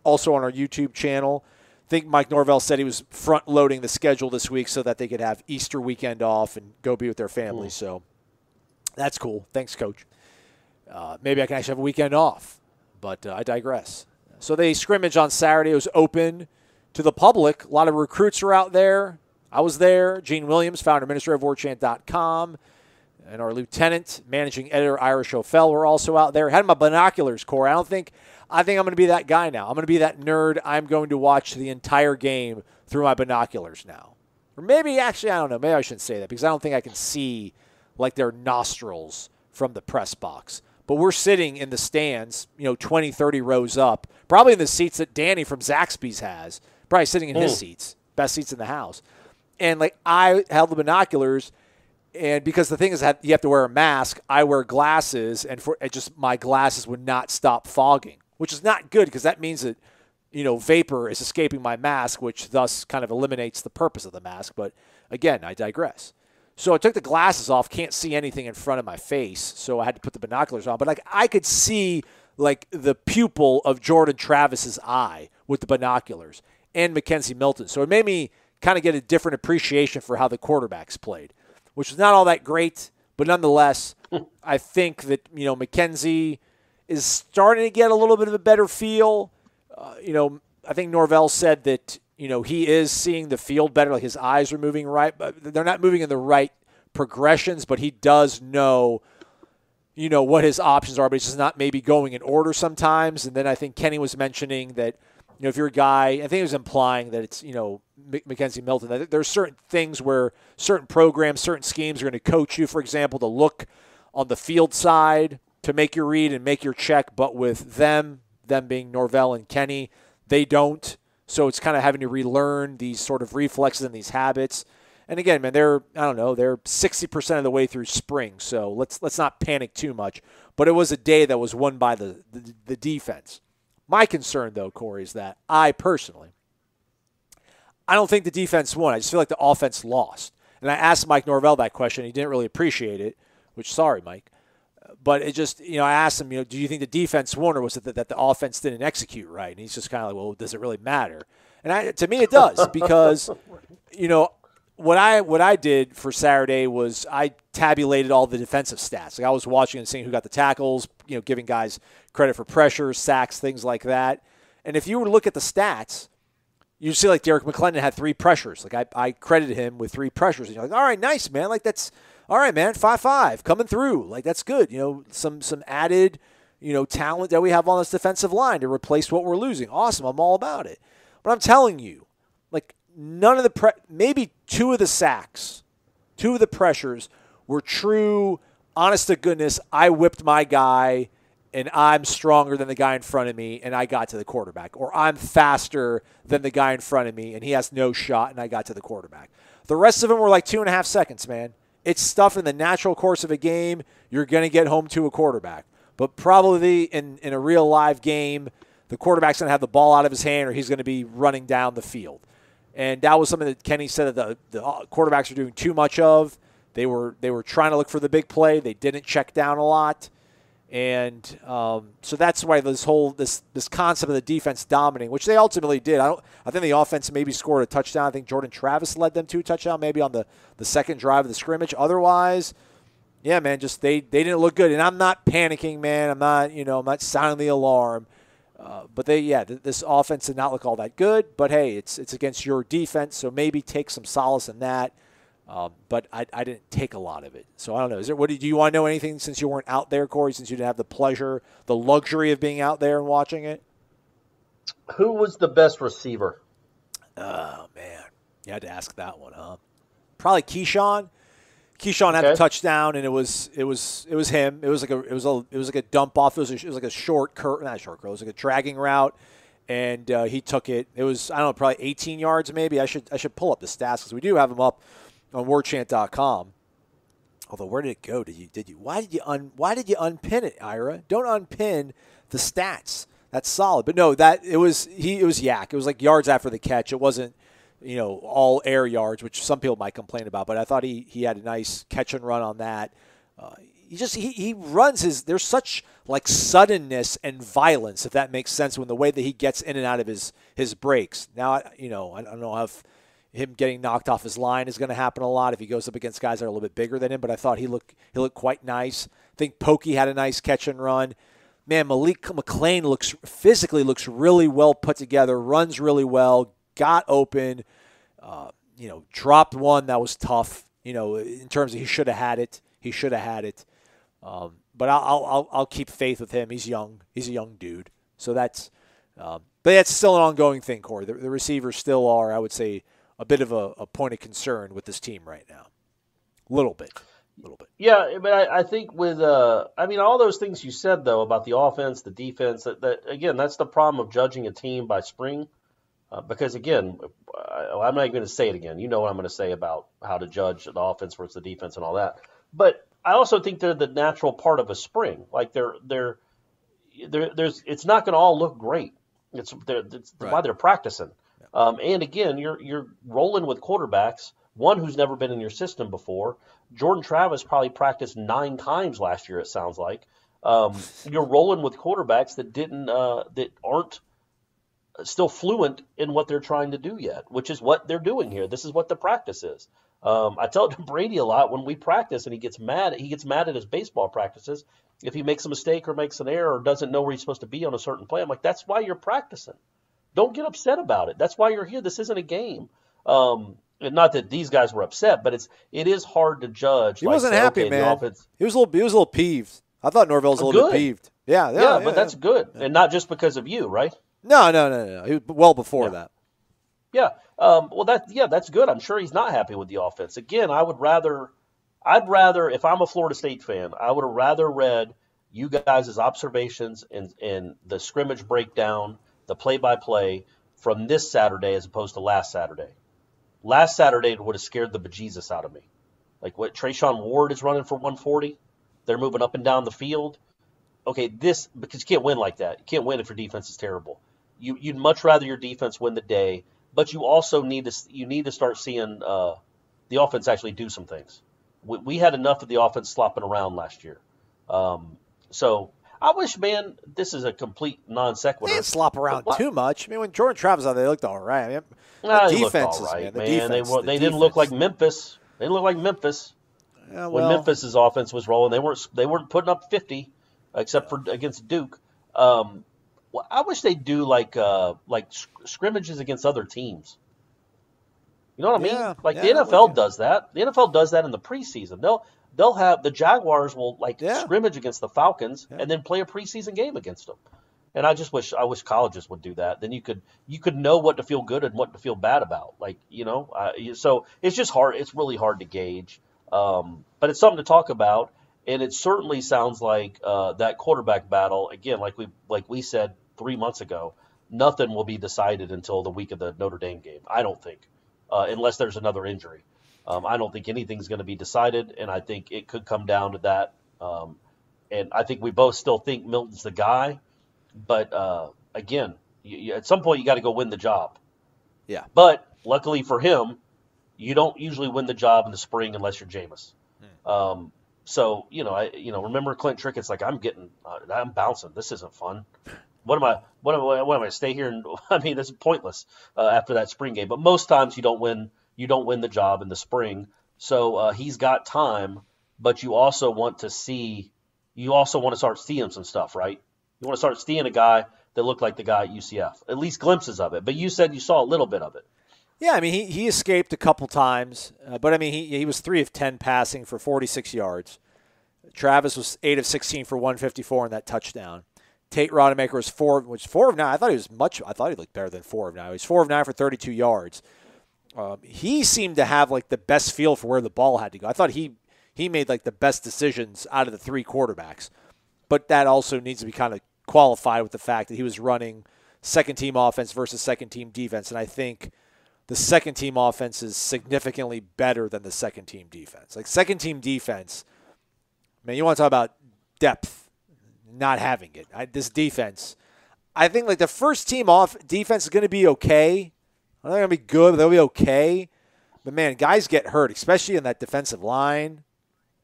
Also on our YouTube channel. I think Mike Norvell said he was front-loading the schedule this week so that they could have Easter weekend off and go be with their families. So that's cool. Thanks, Coach. Maybe I can actually have a weekend off, but I digress. So they scrimmage on Saturday. It was open to the public. A lot of recruits are out there. I was there. Gene Williams, founder and administrator of warchant.com, and our lieutenant, managing editor, Irish O'Fell, were also out there. Had my binoculars, Corey. I think I'm going to be that guy now. I'm going to be that nerd. I'm going to watch the entire game through my binoculars now. Or maybe, actually, I don't know. Maybe I shouldn't say that because I don't think I can see, like, their nostrils from the press box. But we're sitting in the stands, 20, 30 rows up, probably in the seats that Danny from Zaxby's has, probably sitting in his seats, best seats in the house. And, like, I held the binoculars, and because the thing is that you have to wear a mask, I wear glasses, and my glasses would not stop fogging, which is not good because that means that, vapor is escaping my mask, which thus kind of eliminates the purpose of the mask. But, again, I digress. So I took the glasses off, can't see anything in front of my face, so I had to put the binoculars on. But, like, I could see, like, the pupil of Jordan Travis's eye with the binoculars and Mackenzie Milton. So it made me kind of get a different appreciation for how the quarterbacks played, which was not all that great, but nonetheless, I think that, Mackenzie is starting to get a little bit of a better feel. I think Norvell said that, he is seeing the field better, like his eyes are moving right, but they're not moving in the right progressions, but he does know, what his options are, but he's just not maybe going in order sometimes. And then I think Kenny was mentioning that, if you're a guy, I think he was implying that it's, Mackenzie Milton, that there's certain things where certain programs, certain schemes are going to coach you, for example, to look on the field side to make your read and make your check, but with them being Norvell and Kenny, they don't. So it's kind of having to relearn these sort of reflexes and these habits. And again, man, they're 60% of the way through spring, so let's not panic too much. But it was a day that was won by the defense. My concern, though, Corey, is that I don't think the defense won. I just feel like the offense lost. And I asked Mike Norvell that question. He didn't really appreciate it, which, sorry, Mike. But it just, I asked him, do you think the defense won, or was it that the offense didn't execute right? And he's just kind of like, well, does it really matter? And to me, it does, because, what I did for Saturday was I tabulated all the defensive stats. Like, I was watching and seeing who got the tackles, giving guys credit for pressure, sacks, things like that. And if you were to look at the stats, you see like Derek McClendon had 3 pressures. Like, I credited him with 3 pressures. And you're like, all right, nice, man. Like, that's all right, man. 5-5 coming through. Like, that's good. Some added, talent that we have on this defensive line to replace what we're losing. Awesome. I'm all about it. But I'm telling you, like, none of the maybe 2 of the sacks, 2 of the pressures were true, honest to goodness, I whipped my guy and I'm stronger than the guy in front of me and I got to the quarterback. Or I'm faster than the guy in front of me and he has no shot and I got to the quarterback. The rest of them were like 2.5 seconds, man. It's stuff in the natural course of a game. You're going to get home to a quarterback. But probably in a real live game, the quarterback's going to have the ball out of his hand or he's going to be running down the field. And that was something that Kenny said that the quarterbacks are doing too much of. They were trying to look for the big play. They didn't check down a lot. And so that's why this concept of the defense dominating, which they ultimately did. I think the offense maybe scored a touchdown. I think Jordan Travis led them to a touchdown maybe on the second drive of the scrimmage. Otherwise, yeah, man, just they didn't look good. And I'm not panicking, man. I'm not sounding the alarm. But this offense did not look all that good. But hey, it's against your defense, so maybe take some solace in that. But I didn't take a lot of it. So I don't know. Do you want to know anything since you weren't out there, Corey, since you didn't have the pleasure, the luxury of being out there and watching it? Who was the best receiver? Oh, man. You had to ask that one, huh? Probably Keyshawn. Keyshawn had a touchdown, and it was him. It was like a dump off. It was like a short curl, not a short curl. It was like a dragging route, and he took it. It was, I don't know, probably 18 yards maybe. I should pull up the stats because we do have them up on warchant.com. Although, where did it go? Why did you unpin it, Ira? Don't unpin the stats. That's solid. But no, it was yak. It was like yards after the catch. It wasn't, all air yards, which some people might complain about. But I thought he had a nice catch and run on that. He runs there's such like suddenness and violence, if that makes sense, when the way that he gets in and out of his breaks. Now, I don't know if him getting knocked off his line is going to happen a lot if he goes up against guys that are a little bit bigger than him, but I thought he looked quite nice. I think Pokey had a nice catch and run. Man, Malik McLean physically looks really well put together, runs really well, got open, dropped one that was tough, in terms of he should have had it. He should have had it. But I'll keep faith with him. He's young. He's a young dude. So that's but that's still an ongoing thing, Corey. The receivers still are, I would say, a bit of a point of concern with this team right now. A little bit. Yeah, but I think with all those things you said, though, about the offense, the defense, that again, that's the problem of judging a team by spring. Because, again, I'm not even going to say it again. You know what I'm going to say about how to judge the offense versus the defense and all that. But I also think they're the natural part of a spring. Like there's it's not going to all look great. It's right. Why they're practicing. And again, you're rolling with quarterbacks, one who's never been in your system before. Jordan Travis probably practiced 9 times last year, it sounds like. You're rolling with quarterbacks that aren't still fluent in what they're trying to do yet, which is what they're doing here. This is what the practice is. I tell it to Brady a lot when we practice and he gets mad at his baseball practices if he makes a mistake or makes an error or doesn't know where he's supposed to be on a certain play. I'm like, that's why you're practicing. Don't get upset about it. That's why you're here. This isn't a game. And not that these guys were upset, but it is hard to judge. He wasn't happy, man. He was a little peeved. I thought Norvell was a little bit peeved. Yeah, but that's good, and not just because of you, right? No. He was well before that. Yeah. That's good. I'm sure he's not happy with the offense. Again, I'd rather, if I'm a Florida State fan, I would have rather read you guys' observations and the scrimmage breakdown, the play-by-play from this Saturday as opposed to last Saturday. Last Saturday would have scared the bejesus out of me. Like what Trayshawn Ward is running for 140. They're moving up and down the field. Okay, because you can't win like that. You can't win if your defense is terrible. You'd much rather your defense win the day, but you also need to start seeing the offense actually do some things. We had enough of the offense slopping around last year. So I wish, man, this is a complete non sequitur. They didn't slop around too much. I mean, when Jordan Travis out there, they looked all right. I mean, they looked all right, man. They didn't look like Memphis. They didn't look like Memphis. Yeah, when Memphis's offense was rolling, they weren't putting up 50, except for against Duke. I wish they'd do like scrimmages against other teams. You know what I mean? The NFL does that. The NFL does that in the preseason. They'll have the Jaguars will scrimmage against the Falcons and then play a preseason game against them. And I wish colleges would do that. Then you could know what to feel good and what to feel bad about. So it's just hard. It's really hard to gauge. But it's something to talk about. And it certainly sounds like that quarterback battle, again, like we said 3 months ago, nothing will be decided until the week of the Notre Dame game, I don't think, unless there's another injury. I don't think anything's going to be decided, and I think it could come down to that. And I think we both still think Milton's the guy, but again, at some point you got to go win the job. Yeah. But luckily for him, you don't usually win the job in the spring unless you're Jameis. So remember Clint Trickett's like, I'm bouncing. This isn't fun. What am I stay here? And I mean, this is pointless after that spring game. But most times you don't win the job in the spring. So he's got time, but you also want to start seeing some stuff, right? You want to start seeing a guy that looked like the guy at UCF, at least glimpses of it. But you said you saw a little bit of it. Yeah, I mean, he escaped a couple times, but I mean, he was 3 of 10 passing for 46 yards. Travis was 8 of 16 for 154 in that touchdown. Tate Rodemaker was 4 of 9. I thought he looked better than 4 of 9. He was 4 of 9 for 32 yards. He seemed to have like the best feel for where the ball had to go. I thought he made like the best decisions out of the 3 quarterbacks, but that also needs to be kind of qualified with the fact that he was running second-team offense versus second-team defense, and I think the second-team offense is significantly better than the second-team defense. Like, second-team defense, man, you want to talk about depth, not having it. This defense, I think, like, the first-team defense is going to be okay. They're going to be good, but they'll be okay. But, man, guys get hurt, especially in that defensive line.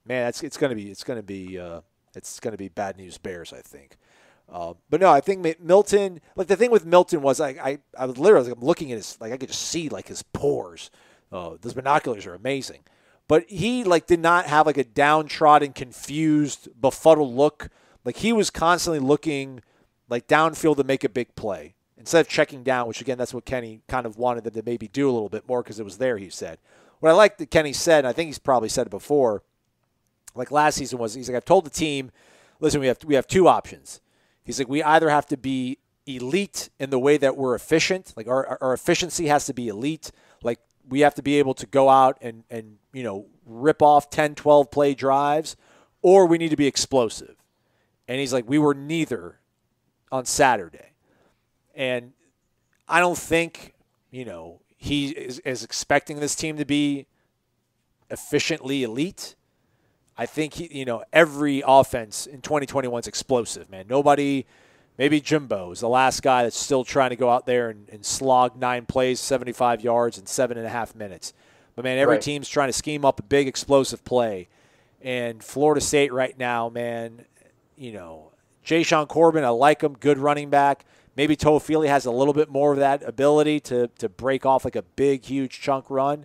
Man, it's going to be bad news bears, I think. But no, I think Milton, like the thing with Milton was I was literally I'm looking at his, like I could just see like his pores. Those binoculars are amazing. But he like did not have like a downtrodden, confused, befuddled look. Like he was constantly looking like downfield to make a big play instead of checking down, which again, that's what Kenny kind of wanted them to maybe do a little bit more because it was there, he said. What I like that Kenny said, and I think he's probably said it before, like last season was, he's like, I've told the team, listen, we have 2 options. He's like, we either have to be elite in the way that we're efficient, like our efficiency has to be elite, like we have to be able to go out and rip off 10, 12 play drives, or we need to be explosive. And he's like, we were neither on Saturday. And I don't think, he is expecting this team to be efficiently elite. I think every offense in 2021 is explosive, man. Nobody, maybe Jimbo is the last guy that's still trying to go out there and slog 9 plays, 75 yards in 7.5 minutes. But, man, every team's trying to scheme up a big explosive play. And Florida State right now, man, Jayshon Corbin, I like him, good running back. Maybe Toafili has a little bit more of that ability to break off like a big, huge chunk run.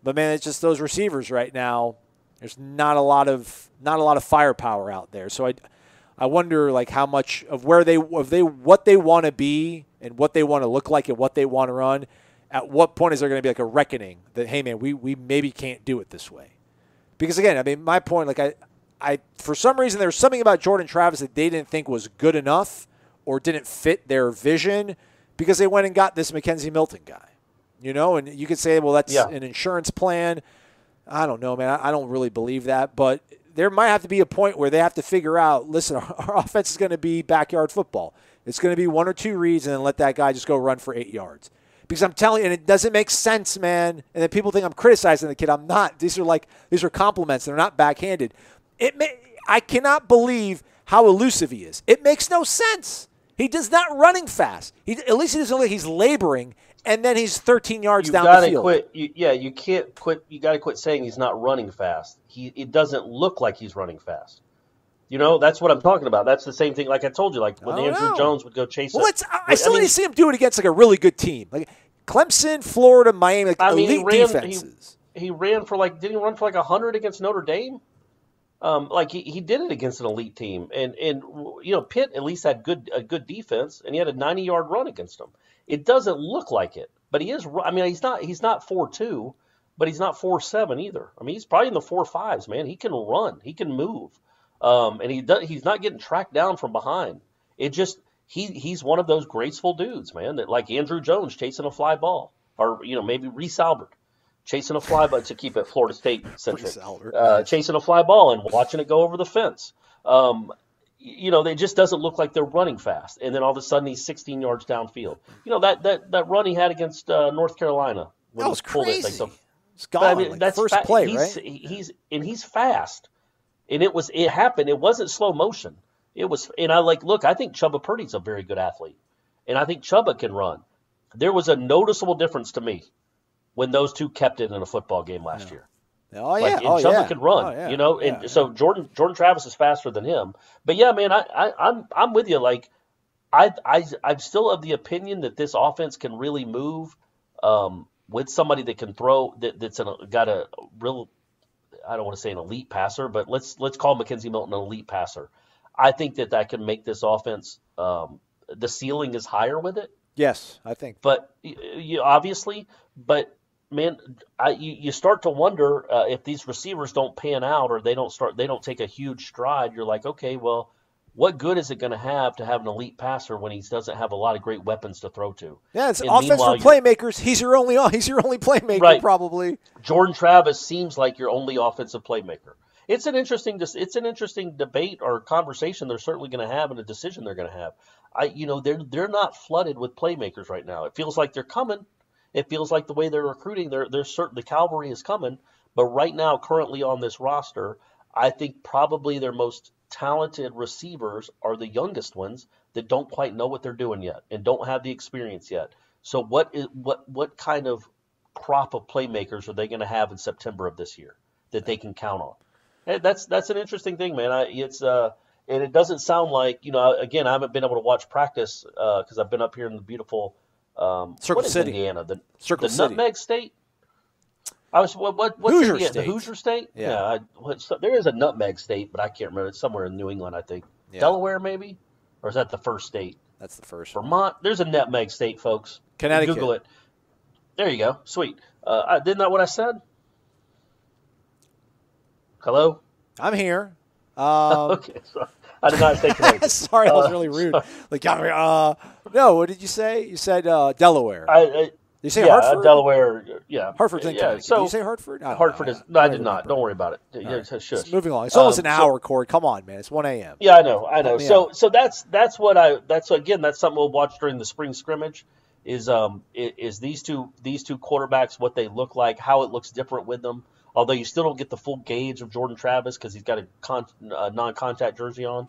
But, man, it's just those receivers right now. There's not a lot of firepower out there. So I wonder like how much of what they want to be and what they want to look like and what they want to run. At what point is there going to be like a reckoning that, hey man, we maybe can't do it this way? Because again, I mean, my point, like I for some reason there was something about Jordan Travis that they didn't think was good enough or didn't fit their vision because they went and got this Mackenzie Milton guy, and you could say, well, that's an insurance plan. I don't know, man. I don't really believe that. But there might have to be a point where they have to figure out, listen, our offense is going to be backyard football. It's going to be 1 or 2 reads and then let that guy just go run for 8 yards. Because I'm telling you, and it doesn't make sense, man. And then people think I'm criticizing the kid. I'm not. These are compliments. They're not backhanded. I cannot believe how elusive he is. It makes no sense. He does not running fast. At least he doesn't look like he's laboring. And then he's 13 yards down the field. You can't quit. You got to quit saying he's not running fast. It doesn't look like he's running fast. That's what I'm talking about. That's the same thing. Like I told you, like when Andrew Jones would go chase. Well, I still need to see him do it against like a really good team, like Clemson, Florida, Miami, elite defenses. He ran for didn't he run for 100 against Notre Dame? He did it against an elite team, and Pitt at least had a good defense, and he had a 90-yard run against them. It doesn't look like it, but he is. I mean, he's not 4.2, but he's not 4.7 either. I mean, he's probably in the 4.5s, man. He can run, he can move, and he's not getting tracked down from behind. It just he's one of those graceful dudes, man. That like Andrew Jones chasing a fly ball, or maybe Reese Albert chasing a fly ball to keep it Florida State centric, chasing a fly ball and watching it go over the fence. It just doesn't look like they're running fast. And then all of a sudden he's 16 yards downfield. That run he had against North Carolina. That was crazy. That's first play, right? He's fast. And it happened. It wasn't slow motion. It was, and I think Chubba Purdy's a very good athlete. and I think Chuba can run. There was a noticeable difference to me when those two kept it in a football game last year. Oh yeah, Chuba can run, and so Jordan Travis is faster than him. But yeah, man, I'm with you. Like, I'm still of the opinion that this offense can really move with somebody that can throw. That's got a real. I don't want to say an elite passer, but let's call Mackenzie Milton an elite passer. I think that can make this offense. The ceiling is higher with it. Yes, I think. But obviously, man, you start to wonder if these receivers don't pan out or they don't take a huge stride. You're like, okay, well, what good is it going to have an elite passer when he doesn't have a lot of great weapons to throw to? Yeah, it's offense for playmakers. He's your only playmaker, right. Probably. Jordan Travis seems like your only offensive playmaker. It's an interesting debate or conversation they're certainly going to have, and a decision they're going to have. They're not flooded with playmakers right now. It feels like they're coming. It feels like the way they're recruiting, the cavalry is coming. But right now, currently on this roster, I think probably their most talented receivers are the youngest ones that don't quite know what they're doing yet and don't have the experience yet. So what kind of crop of playmakers are they going to have in September of this year that they can count on? And that's an interesting thing, man. And it doesn't sound like, again, I haven't been able to watch practice because I've been up here in the beautiful Circle City, Indiana, the Circle City. Nutmeg State. What's Hoosier Indiana? State. The Hoosier State? Yeah. There is a Nutmeg State, but I can't remember. It's somewhere in New England, I think. Yeah. Delaware, maybe? Or is that the first state? That's the first. Vermont. There's a Nutmeg State, folks. Connecticut. Google it. There you go. Sweet. Didn't that what I said? Hello? I'm here. Okay, sorry. I did not say Connecticut. Sorry, that was really rude. Like, no, what did you say? You said Delaware. Did you say Hartford? Delaware. Yeah, Hartford's in Connecticut. So, did you say Hartford? Hartford is. No, I did not. Don't worry about it. Right. Shush. Moving along. It's almost an hour, Corey. Come on, man. It's 1 a.m. Yeah, I know. So that's something we'll watch during the spring scrimmage. Is these two quarterbacks, what they look like, how it looks different with them. Although you still don't get the full gauge of Jordan Travis because he's got a non-contact jersey on.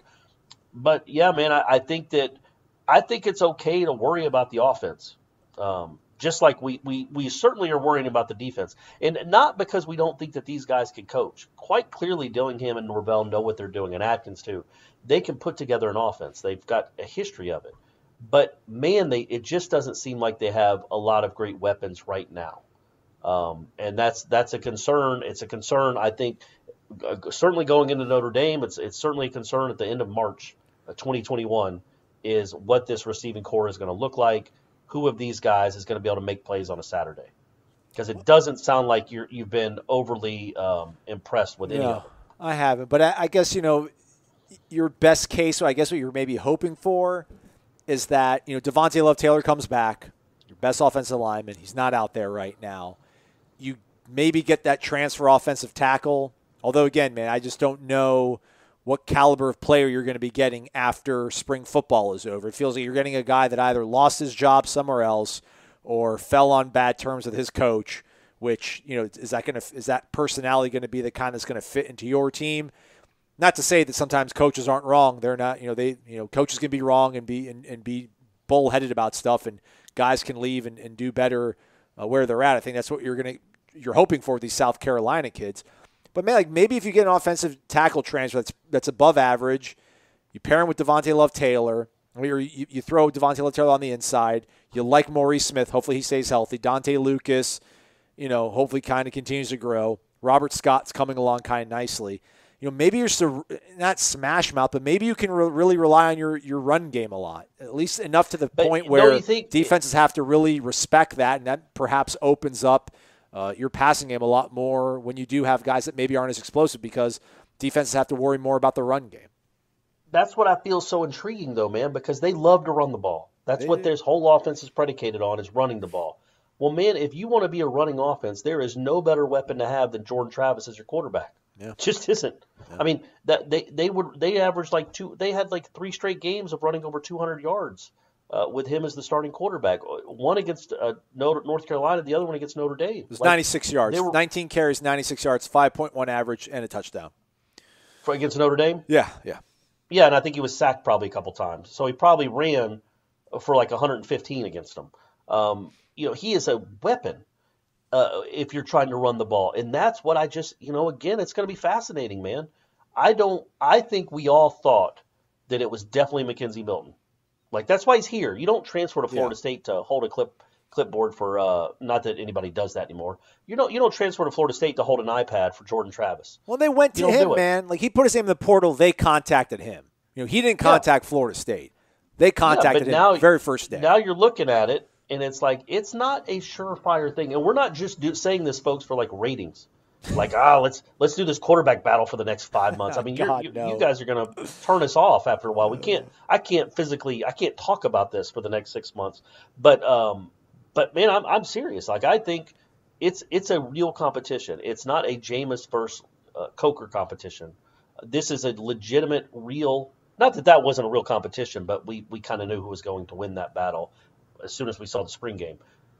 But yeah, man, I think it's okay to worry about the offense, just like we certainly are worrying about the defense, and not because we don't think that these guys can coach. Quite clearly, Dillingham and Norvell know what they're doing, and Atkins too. They can put together an offense. They've got a history of it. But man, it just doesn't seem like they have a lot of great weapons right now. And that's a concern. It's a concern, I think, certainly going into Notre Dame. It's certainly a concern at the end of March 2021 is what this receiving core is going to look like. Who of these guys is going to be able to make plays on a Saturday? Because it doesn't sound like you've been overly impressed with any of them. I haven't. But I guess, your best case, so I guess what you're maybe hoping for is that, Devontae Love-Taylor comes back, your best offensive lineman. He's not out there right now. You maybe get that transfer offensive tackle. Although, again, man, I just don't know what caliber of player you're going to be getting after spring football is over. It feels like you're getting a guy that either lost his job somewhere else or fell on bad terms with his coach, which, is that personality going to be the kind that's going to fit into your team? Not to say that sometimes coaches aren't wrong. They're not, coaches can be wrong and be bullheaded about stuff, and guys can leave and do better where they're at. I think that's what you're hoping for with these South Carolina kids. But man, maybe if you get an offensive tackle transfer that's above average, you pair him with Devontae Love-Taylor, or you throw Devontae Love-Taylor on the inside. You like Maurice Smith. Hopefully he stays healthy. Dante Lucas, hopefully kind of continues to grow. Robert Scott's coming along kind of nicely. Maybe you're not smash mouth, but maybe you can really rely on your run game a lot, at least enough to the point where defenses have to really respect that, and that perhaps opens up your passing game a lot more when you do have guys that maybe aren't as explosive because defenses have to worry more about the run game. That's what I feel so intriguing, though, man, because they love to run the ball. That's what this whole offense is predicated on, is running the ball. Well, man, if you want to be a running offense, there is no better weapon to have than Jordan Travis as your quarterback. Yeah. It just isn't. Yeah. I mean, that they averaged they had 3 straight games of running over 200 yards with him as the starting quarterback. One against North Carolina, the other one against Notre Dame. It was 96 yards. 19 carries, 96 yards, 5.1 average, and a touchdown. Against Notre Dame? Yeah. Yeah, and I think he was sacked probably a couple times. So he probably ran for like 115 against them. He is a weapon if you're trying to run the ball. And that's what I just, again, it's going to be fascinating, man. I think we all thought that it was definitely Mackenzie Milton. Like, that's why he's here. You don't transfer to Florida State to hold a clipboard for, not that anybody does that anymore. You don't transfer to Florida State to hold an iPad for Jordan Travis. Well, they went to him, man. Like, he put his name in the portal. They contacted him. He didn't contact Florida State. They contacted him very first day. Now you're looking at it, and it's like, it's not a surefire thing. And we're not just saying this, folks, for like ratings. Like, let's do this quarterback battle for the next 5 months. I mean, you guys are going to turn us off after a while. I can't talk about this for the next 6 months. But man, I'm serious. Like, I think it's a real competition. It's not a Jameis versus Coker competition. This is a legitimate, real. Not that wasn't a real competition, but we kind of knew who was going to win that battle as soon as we saw the spring game.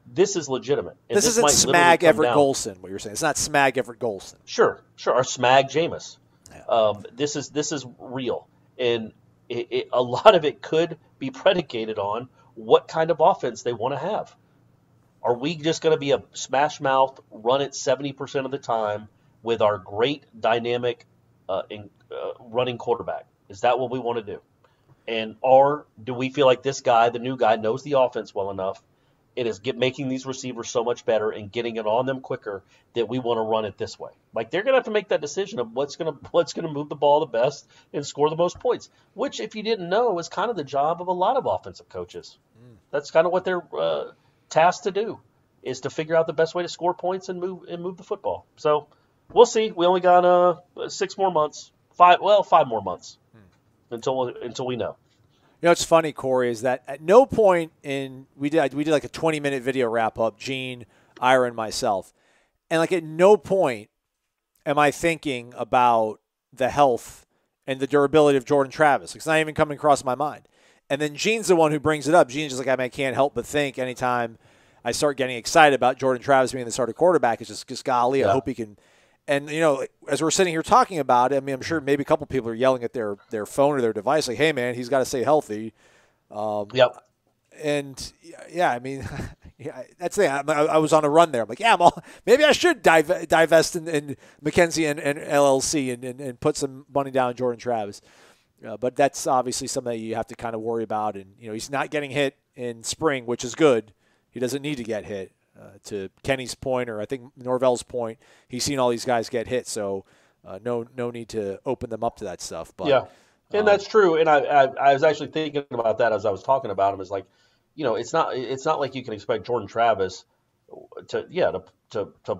This is legitimate. And this isn't Smag Everett Golson, what you're saying. It's not Smag Everett Golson. Sure. Or Smag Jameis. Yeah. This is real. And a lot of it could be predicated on what kind of offense they want to have. Are we just going to be a smash mouth, run it 70% of the time with our great dynamic running quarterback? Is that what we want to do? Or do we feel like this guy, the new guy, knows the offense well enough? It is making these receivers so much better and getting it on them quicker that we want to run it this way. Like, they're going to have to make that decision of what's going to move the ball the best and score the most points, which, if you didn't know, is kind of the job of a lot of offensive coaches. That's kind of what they're tasked to do, is to figure out the best way to score points and move the football. So we'll see. We only got 6 more months, 5 more months until we know. What's funny, Corey, is that at no point we did like a 20-minute video wrap-up, Gene, Ira, and myself, and like at no point am I thinking about the health and the durability of Jordan Travis. It's not even coming across my mind. And then Gene's the one who brings it up. Gene's just like, I can't help but think anytime I start getting excited about Jordan Travis being the starter quarterback, it's just golly, I hope he can. And, as we're sitting here talking about it, I mean, I'm sure maybe a couple people are yelling at their phone or their device like, hey, man, he's got to stay healthy. Yep. And, yeah, I mean, that's the thing. I was on a run there. I'm like, maybe I should divest in McKenzie and LLC and put some money down on Jordan Travis. But that's obviously something that you have to kind of worry about. And, he's not getting hit in spring, which is good. He doesn't need to get hit. To Kenny's point, or I think Norvell's point, he's seen all these guys get hit, so no need to open them up to that stuff. But yeah, and that's true. And I was actually thinking about that as I was talking about him. Is like, it's not like you can expect Jordan Travis to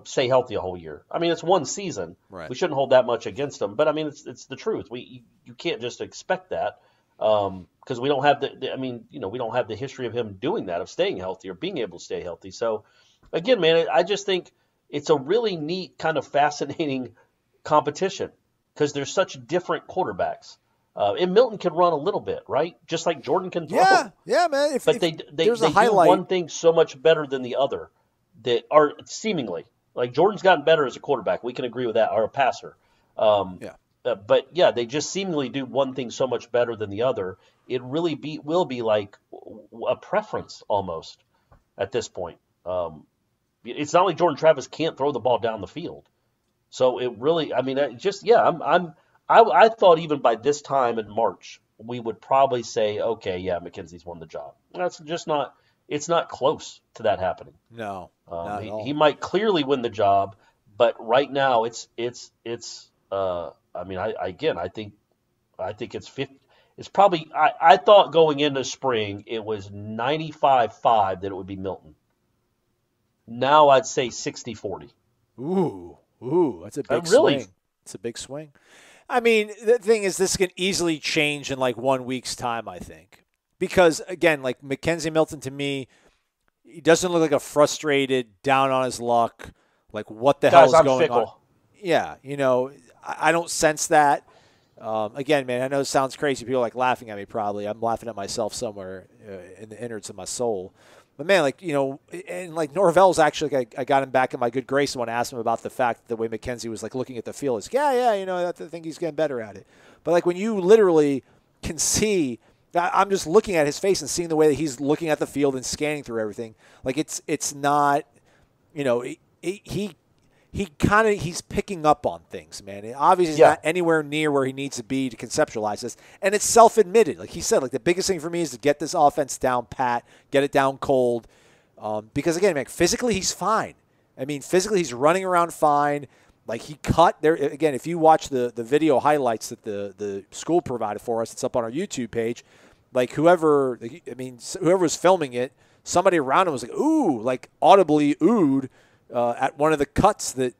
stay healthy a whole year. I mean, it's one season. Right. We shouldn't hold that much against him. But I mean, it's the truth. You can't just expect that. Because we don't have we don't have the history of him doing that, of staying healthy or being able to stay healthy. So, again, man, I just think it's a really neat, kind of fascinating competition because there's such different quarterbacks. And Milton can run a little bit, right? Just like Jordan can throw. Yeah, man. But they do one thing so much better than the other that are seemingly. Like, Jordan's gotten better as a quarterback. We can agree with that, or a passer. But, yeah, they just seemingly do one thing so much better than the other. It really will be like a preference almost at this point. It's not like Jordan Travis can't throw the ball down the field. So it really, I mean, I thought even by this time in March, we would probably say, okay, yeah, McKenzie's won the job. That's just not, it's not close to that happening. No. He might clearly win the job, but right now I think it's 50. It's probably, I thought going into spring it was 95-5 that it would be Milton. Now I'd say 60-40. Ooh, that's a big swing. It's a big swing. I mean, the thing is, this can easily change in like 1 week's time, I think. Because, again, like Mackenzie Milton, to me, he doesn't look like a frustrated, down on his luck, like what the hell is going on. Yeah, I don't sense that. Again, man, I know it sounds crazy. People are like laughing at me probably. I'm laughing at myself somewhere in the innards of my soul. But, man, like, and like Norvell's actually, I got him back in my good grace when I asked him about the fact that the way McKenzie was like looking at the field. It's I think he's getting better at it. But like when you literally can see I'm just looking at his face and seeing the way that he's looking at the field and scanning through everything. Like it's not, he's picking up on things, man. Obviously, he's not anywhere near where he needs to be to conceptualize this, and it's self-admitted. Like he said, like the biggest thing for me is to get this offense down pat, get it down cold, because again, man, physically he's fine. I mean, physically he's running around fine. Like he cut there again. If you watch the video highlights that the school provided for us, it's up on our YouTube page. Like whoever was filming it, somebody around him was like, "Ooh!" like audibly oohed at one of the cuts that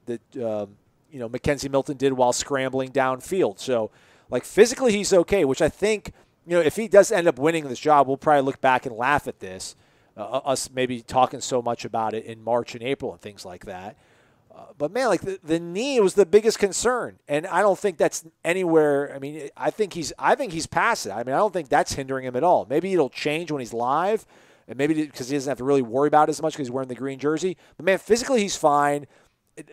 Mackenzie Milton did while scrambling downfield. So, like physically he's okay, which I think if he does end up winning this job, we'll probably look back and laugh at this, us maybe talking so much about it in March and April and things like that. But, man, like the knee was the biggest concern, and I don't think that's anywhere. I mean, I think he's past it. I mean, I don't think that's hindering him at all. Maybe it'll change when he's live, and maybe because he doesn't have to really worry about it as much because he's wearing the green jersey. But, man, physically he's fine.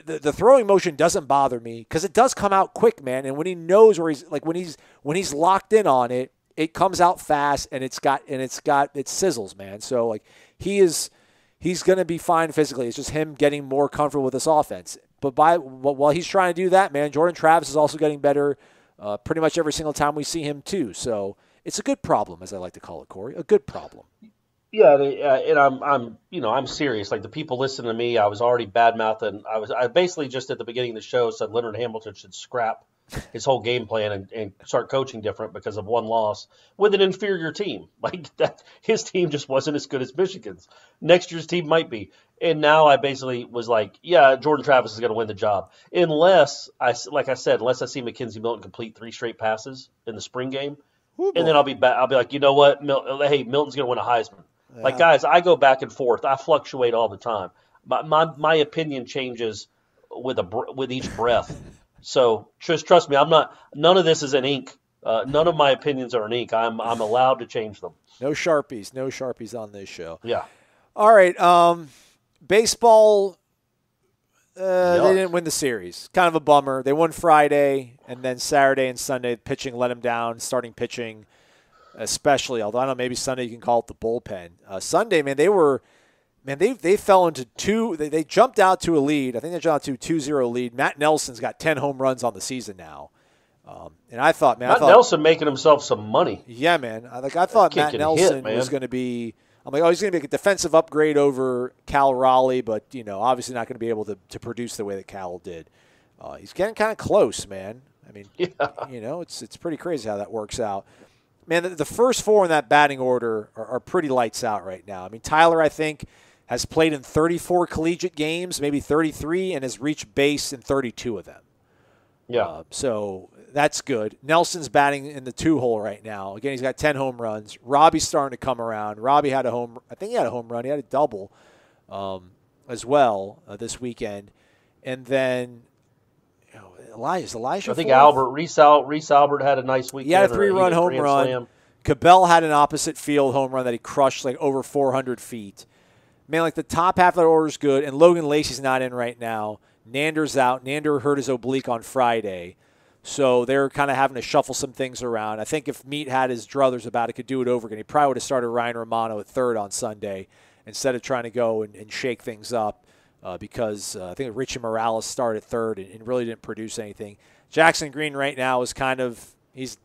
The throwing motion doesn't bother me because it does come out quick, man. And when he knows where he's like when he's locked in on it, it comes out fast and it sizzles, man. So like he's going to be fine physically. It's just him getting more comfortable with this offense. But while he's trying to do that, man, Jordan Travis is also getting better pretty much every single time we see him too. So it's a good problem, as I like to call it, Corey. A good problem. Yeah, and I'm serious. Like the people listening to me, I was already badmouthing. I basically just at the beginning of the show said Leonard Hamilton should scrap his whole game plan and start coaching different because of one loss with an inferior team. Like that, his team just wasn't as good as Michigan's. Next year's team might be. And now I basically was like, yeah, Jordan Travis is going to win the job. Unless I see Mackenzie Milton complete 3 straight passes in the spring game. And then I'll be like, you know what? Milton's going to win a Heisman. Yeah. Like, guys, I go back and forth. I fluctuate all the time. My opinion changes with each breath. So just trust me, none of this is in ink. None of my opinions are in ink. I'm allowed to change them. No Sharpies on this show. Yeah. All right. Baseball, they didn't win the series. Kind of a bummer. They won Friday, and then Saturday and Sunday, pitching let them down, starting pitching especially. Although I don't know, maybe Sunday you can call it the bullpen. Sunday, man, they fell into two. They jumped out to a lead. I think they jumped out to a 2-0 lead. Matt Nelson's got 10 home runs on the season now. And I thought, man, Nelson making himself some money. Yeah, man. I thought Matt Nelson was going to be. I'm like, he's going to be a defensive upgrade over Cal Raleigh, but obviously not going to be able to produce the way that Cal did. He's getting kind of close, man. I mean, it's pretty crazy how that works out. Man, the first 4 in that batting order are pretty lights out right now. I mean, Tyler, I think, has played in 34 collegiate games, maybe 33, and has reached base in 32 of them. Yeah. So that's good. Nelson's batting in the 2-hole right now. Again, he's got 10 home runs. Robbie's starting to come around. Robbie had a home run. He had a double as well this weekend. And then Elijah. I think Reese Albert had a nice weekend. He had a 3-run home run. Slam. Cabell had an opposite field home run that he crushed like over 400 feet. Man, like the top half of the order is good, and Logan Lacey's not in right now. Nander's out. Nander hurt his oblique on Friday. So they're kind of having to shuffle some things around. I think if Meat had his druthers about it, could do it over again. He probably would have started Ryan Romano at third on Sunday instead of trying to go and shake things up because I think Richie Morales started third and really didn't produce anything. Jackson Green right now is kind of he's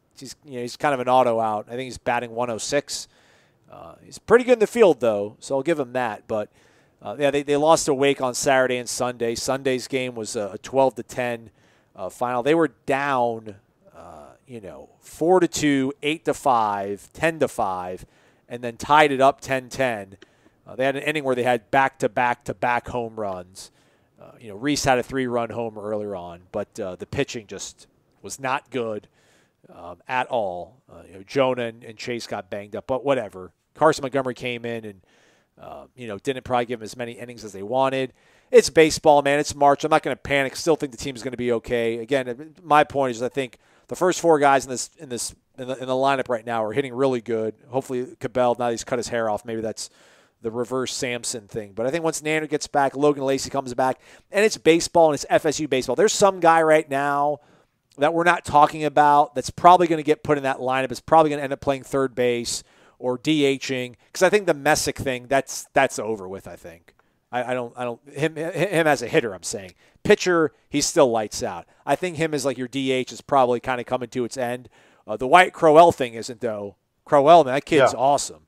kind of an auto out. I think he's batting 106. He's pretty good in the field though, so I'll give him that. But they lost to Wake on Saturday and Sunday. Sunday's game was a 12-10. Final. They were down, 4-2, 8-5, 10-5, and then tied it up 10-10. They had an inning where they had back-to-back home runs. Reese had a 3-run homer earlier on, but the pitching just was not good at all. Jonah and Chase got banged up, but whatever. Carson Montgomery came in and didn't probably give them as many innings as they wanted. It's baseball, man. It's March. I'm not going to panic. Still think the team's going to be okay. Again, my point is I think the first 4 guys in the lineup right now are hitting really good. Hopefully Cabell, now he's cut his hair off. Maybe that's the reverse Samson thing. But I think once Nander gets back, Logan Lacey comes back, and it's baseball and it's FSU baseball. There's some guy right now that we're not talking about that's probably going to get put in that lineup is probably going to end up playing third base or DHing, because I think the Messick thing, that's over with, I think. I don't him as a hitter, I'm saying. Pitcher, he's still lights out. I think him as like your DH is probably kind of coming to its end. The White Crowell thing isn't, though. Crowell, man, that kid's awesome.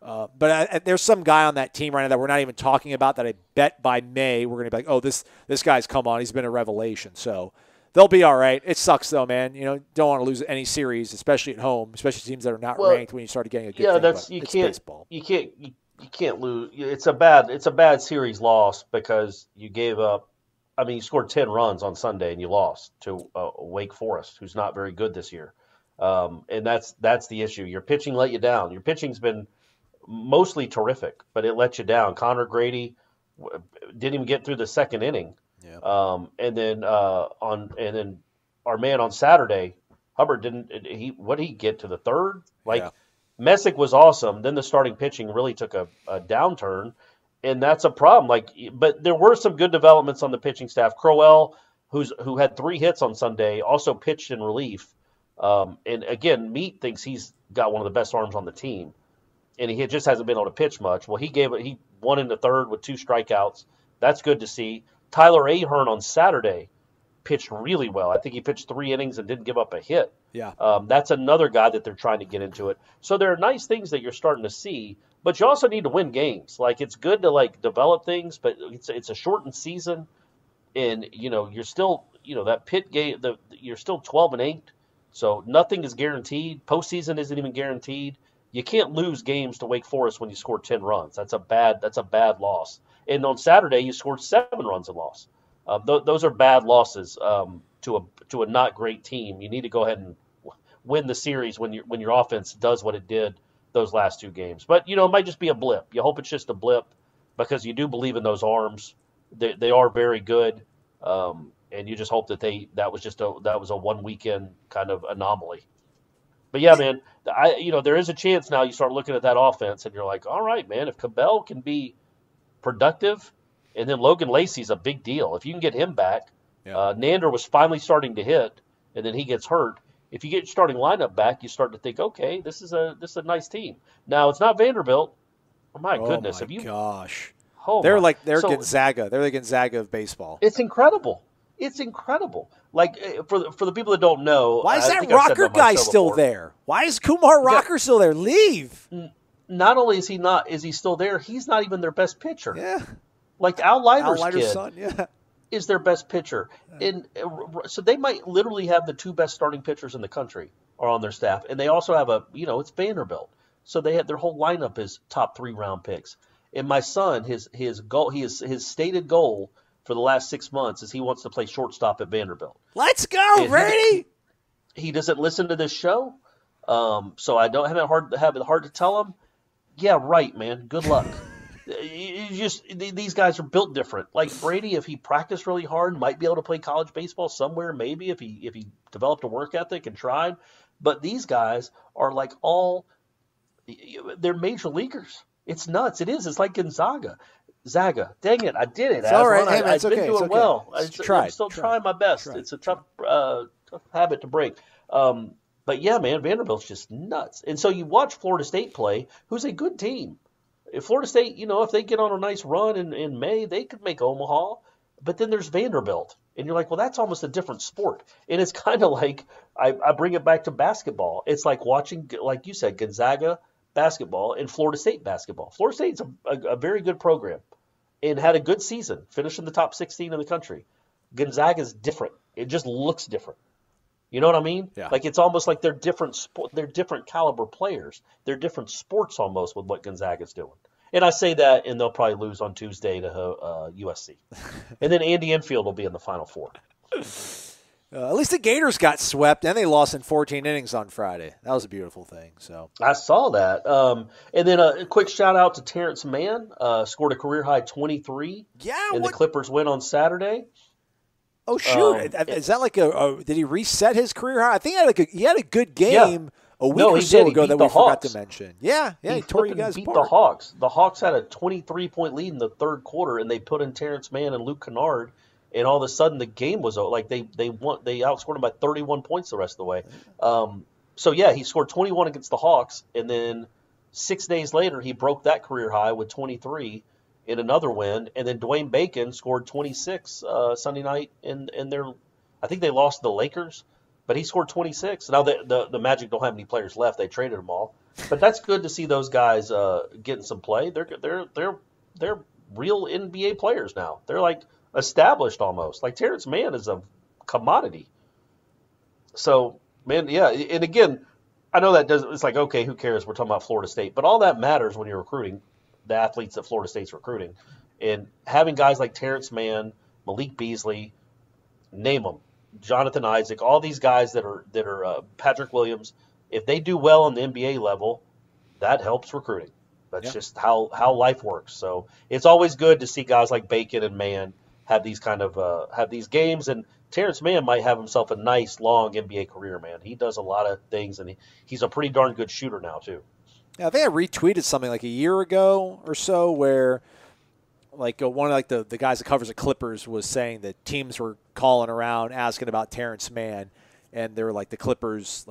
But there's some guy on that team right now that we're not even talking about that I bet by May we're going to be like, oh, this guy's come on. He's been a revelation. So they'll be all right. It sucks, though, man. Don't want to lose any series, especially at home, especially teams that are not ranked when you start getting a good thing. That's it's baseball. You can't lose. It's a bad series loss because you gave up. I mean, you scored 10 runs on Sunday and you lost to Wake Forest, who's not very good this year. And that's the issue. Your pitching let you down. Your pitching's been mostly terrific, but it let you down. Connor Grady didn't even get through the second inning. Yeah. And then our man on Saturday, Hubbard what did he get to the third? Messick was awesome. Then the starting pitching really took a downturn, and that's a problem. But there were some good developments on the pitching staff. Crowell, who had 3 hits on Sunday, also pitched in relief. And again, Meat thinks he's got one of the best arms on the team, and he just hasn't been able to pitch much. Well, he won in the third with 2 strikeouts. That's good to see. Tyler Ahern on Saturday pitched really well. I think he pitched 3 innings and didn't give up a hit. Yeah. That's another guy that they're trying to get into it. So there are nice things that you're starting to see, but you also need to win games. It's good to develop things, but it's a shortened season, and you're still that Pitt game. You're still 12-8, so nothing is guaranteed. Postseason isn't even guaranteed. You can't lose games to Wake Forest when you scored 10 runs. That's a bad loss. And on Saturday you scored 7 runs and lost. Those are bad losses to a not great team. You need to go ahead and win the series when your offense does what it did those last 2 games. But it might just be a blip. You hope it's just a blip because you do believe in those arms. They are very good, and you just hope that that was a one weekend kind of anomaly. But yeah, man, there is a chance now. You start looking at that offense and you're like, all right, man, if Cabell can be productive. And then Logan Lacey's a big deal. If you can get him back, Nander was finally starting to hit, and then he gets hurt. If you get your starting lineup back, you start to think, okay, this is a nice team. Now it's not Vanderbilt. Oh my goodness! Gosh, they're Gonzaga. They're the Gonzaga of baseball. It's incredible. It's incredible. For the people that don't know, why is that Rocker guy still there? Why is Kumar Rocker still there? Leave. Not only is he still there, he's not even their best pitcher. Yeah. Al Leiter's kid son, is their best pitcher. And so they might literally have the 2 best starting pitchers in the country are on their staff. And they also have it's Vanderbilt. So they have their whole lineup is top 3 round picks. And my son, his goal, his stated goal for the last 6 months is he wants to play shortstop at Vanderbilt. Let's go, Brady! He doesn't listen to this show. So I don't have it hard to tell him, yeah, right, man, good luck. These guys are built different. Brady, if he practiced really hard, might be able to play college baseball somewhere. Maybe if he developed a work ethic and tried. But these guys are they're major leaguers. It's nuts. It is. It's like Gonzaga. Zaga. Dang it! I did it. It's all right. Hey, I've been doing well. I'm still trying my best. It's a tough habit to break. But yeah, man, Vanderbilt's just nuts. And so you watch Florida State play, who's a good team. If Florida State, if they get on a nice run in May, they could make Omaha. But then there's Vanderbilt. And you're like, well, that's almost a different sport. And it's kind of like, I bring it back to basketball. It's like watching, like you said, Gonzaga basketball and Florida State basketball. Florida State's a very good program and had a good season, finished in the top 16 in the country. Gonzaga's different. It just looks different. You know what I mean? Yeah. It's almost like they're different caliber players. They're different sports almost with what Gonzaga's doing. And I say that, and they'll probably lose on Tuesday to USC. And then Andy Enfield will be in the Final Four. At least the Gators got swept, and they lost in 14 innings on Friday. That was a beautiful thing. So I saw that. And then a quick shout-out to Terrence Mann. Scored a career-high 23 in the Clippers win on Saturday. Oh, shoot. Is that did he reset his career high? I think he had a good game a week or so ago that we forgot to mention. Yeah, he tore you guys beat apart. The Hawks. The Hawks had a 23-point lead in the third quarter, and they put in Terrence Mann and Luke Kennard, and all of a sudden the game was like they outscored them by 31 points the rest of the way. So yeah, he scored 21 against the Hawks, and then 6 days later he broke that career high with 23 in another win, and then Dwayne Bacon scored 26 Sunday night in their. I think they lost to the Lakers, but he scored 26. Now the Magic don't have any players left; they traded them all. But that's good to see those guys getting some play. They're real NBA players now. They're like established almost. Like Terrence Mann is a commodity. So man, yeah, and again, I know that doesn't. It's like okay, who cares? We're talking about Florida State, but all that matters when you're recruiting the athletes that Florida State's recruiting, and having guys like Terrence Mann, Malik Beasley, name them, Jonathan Isaac, all these guys that are Patrick Williams. If they do well on the NBA level, that helps recruiting. That's just how life works. So it's always good to see guys like Bacon and Mann have these kind of have these games. And Terrence Mann might have himself a nice long NBA career. Man, he does a lot of things, and he's a pretty darn good shooter now too. Yeah, I think I retweeted something like a year ago or so where like one of the guys that covers the Clippers was saying that teams were calling around asking about Terrence Mann, and they're like the Clippers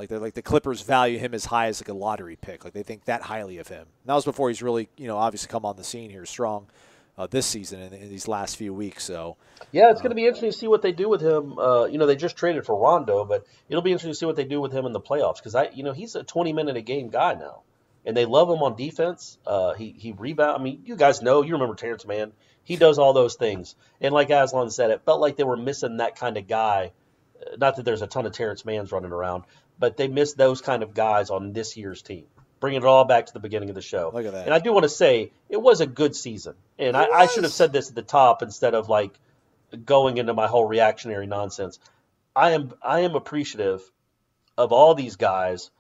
value him as high as like a lottery pick. Like they think that highly of him. And that was before he's really, obviously come on the scene here strong this season in these last few weeks. So yeah, it's going to be interesting to see what they do with him. They just traded for Rondo, but it'll be interesting to see what they do with him in the playoffs because he's a 20-minute a game guy now. And they love him on defense. He rebound. I mean, you guys know, you remember Terrence Mann. He does all those things. And like Aslan said, it felt like they were missing that kind of guy. Not that there's a ton of Terrence Manns running around, but they missed those kind of guys on this year's team. Bringing it all back to the beginning of the show. Look at that. And I do want to say it was a good season. And I should have said this at the top instead of like going into my whole reactionary nonsense. I am appreciative of all these guys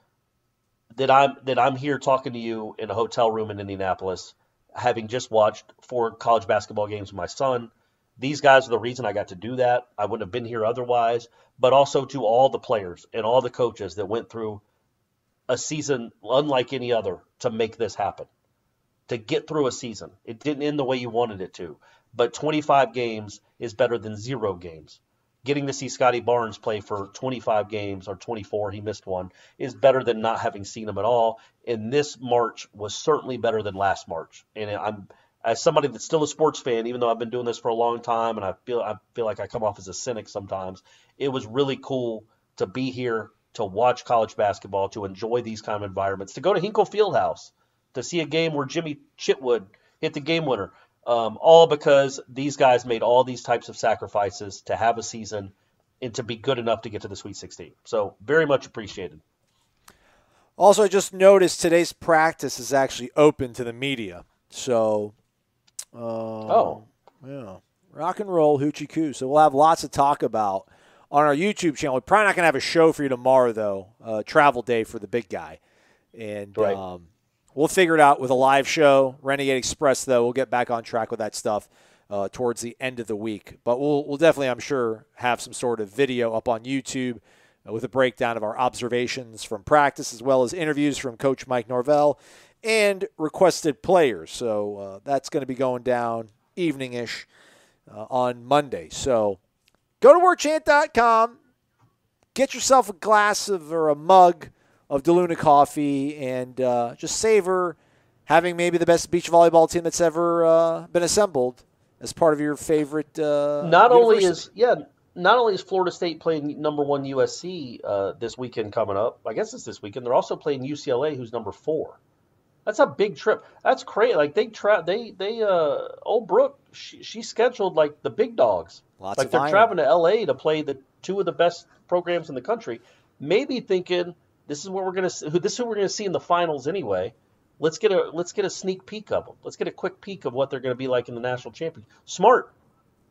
that I'm here talking to you in a hotel room in Indianapolis, having just watched 4 college basketball games with my son. These guys are the reason I got to do that. I wouldn't have been here otherwise. But also to all the players and all the coaches that went through a season unlike any other to make this happen, to get through a season. It didn't end the way you wanted it to, but 25 games is better than 0 games. Getting to see Scotty Barnes play for 25 games or 24, he missed one, is better than not having seen him at all. And this March was certainly better than last March. And I'm, as somebody that's still a sports fan, even though I've been doing this for a long time, and I feel like I come off as a cynic sometimes, it was really cool to be here, to watch college basketball, to enjoy these kind of environments, to go to Hinkle Fieldhouse, to see a game where Jimmy Chitwood hit the game winner. All because these guys made all these types of sacrifices to have a season and to be good enough to get to the Sweet 16. So very much appreciated. Also, I just noticed today's practice is actually open to the media. So, yeah, rock and roll, hoochie coo. So we'll have lots to talk about on our YouTube channel. We're probably not going to have a show for you tomorrow, though. Travel day for the big guy. And right. We'll figure it out with a live show. Renegade Express, though, we'll get back on track with that stuff towards the end of the week. But we'll definitely, I'm sure, have some sort of video up on YouTube with a breakdown of our observations from practice as well as interviews from Coach Mike Norvell and requested players. So that's going to be going down evening-ish on Monday. So go to warchant.com, get yourself a glass of or a mug of DeLuna coffee, and just savor having maybe the best beach volleyball team that's ever been assembled as part of your favorite Not only is Florida State playing number 1 USC this weekend coming up, I guess it's this weekend, they're also playing UCLA, who's number 4. That's a big trip. That's crazy. Like Old Brooke, she scheduled like the big dogs. Lots like of they're iron. traveling to LA to play the 2 of the best programs in the country. Maybe thinking, this is what we're gonna. This is who we're gonna see in the finals anyway. Let's get a sneak peek of them. Let's get a quick peek of what they're gonna be like in the national championship. Smart.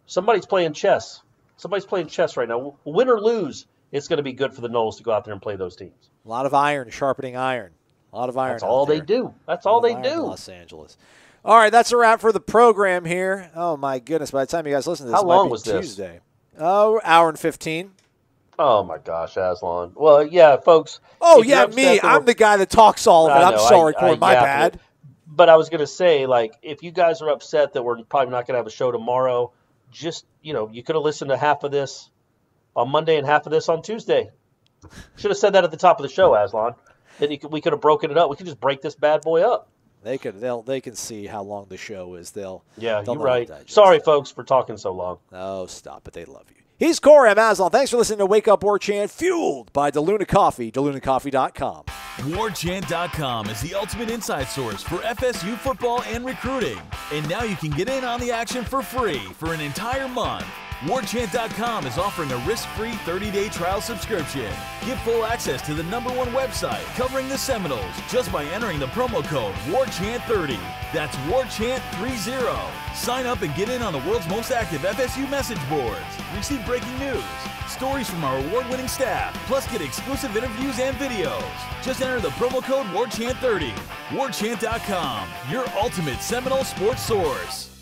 Somebody's playing chess. Somebody's playing chess right now. Win or lose, it's gonna be good for the Noles to go out there and play those teams. A lot of iron, sharpening iron. A lot of iron. That's all they do. That's all they do. Los Angeles. All right, that's a wrap for the program here. Oh my goodness! By the time you guys listen to this, How it might long be was this? Tuesday. Oh, hour and 15. Oh my gosh, Aslan. Well, yeah, folks. Oh if you're yeah, upset me. that I'm the guy that talks all of it. I I'm know, sorry, Corey. My yapped bad. it. But I was going to say, like, if you guys are upset that we're probably not going to have a show tomorrow, just, you could have listened to half of this on Monday and half of this on Tuesday. Should have said that at the top of the show, Aslan. Then we could have broken it up. We could just break this bad boy up. They can see how long the show is. They'll you're know right. how to digest Sorry, it. folks, for talking so long. Oh, stop it. They love you. He's Corey. I'm Aslan. Thanks for listening to Wake Up Warchant, fueled by DeLuna Coffee, DeLunaCoffee.com. Warchant.com is the ultimate inside source for FSU football and recruiting. And now you can get in on the action for free for an entire month. Warchant.com is offering a risk-free 30-day trial subscription. Get full access to the #1 website covering the Seminoles just by entering the promo code WARCHANT30. That's WARCHANT30. Sign up and get in on the world's most active FSU message boards. Receive breaking news, stories from our award-winning staff, plus get exclusive interviews and videos. Just enter the promo code WARCHANT30. Warchant.com, your ultimate Seminole sports source.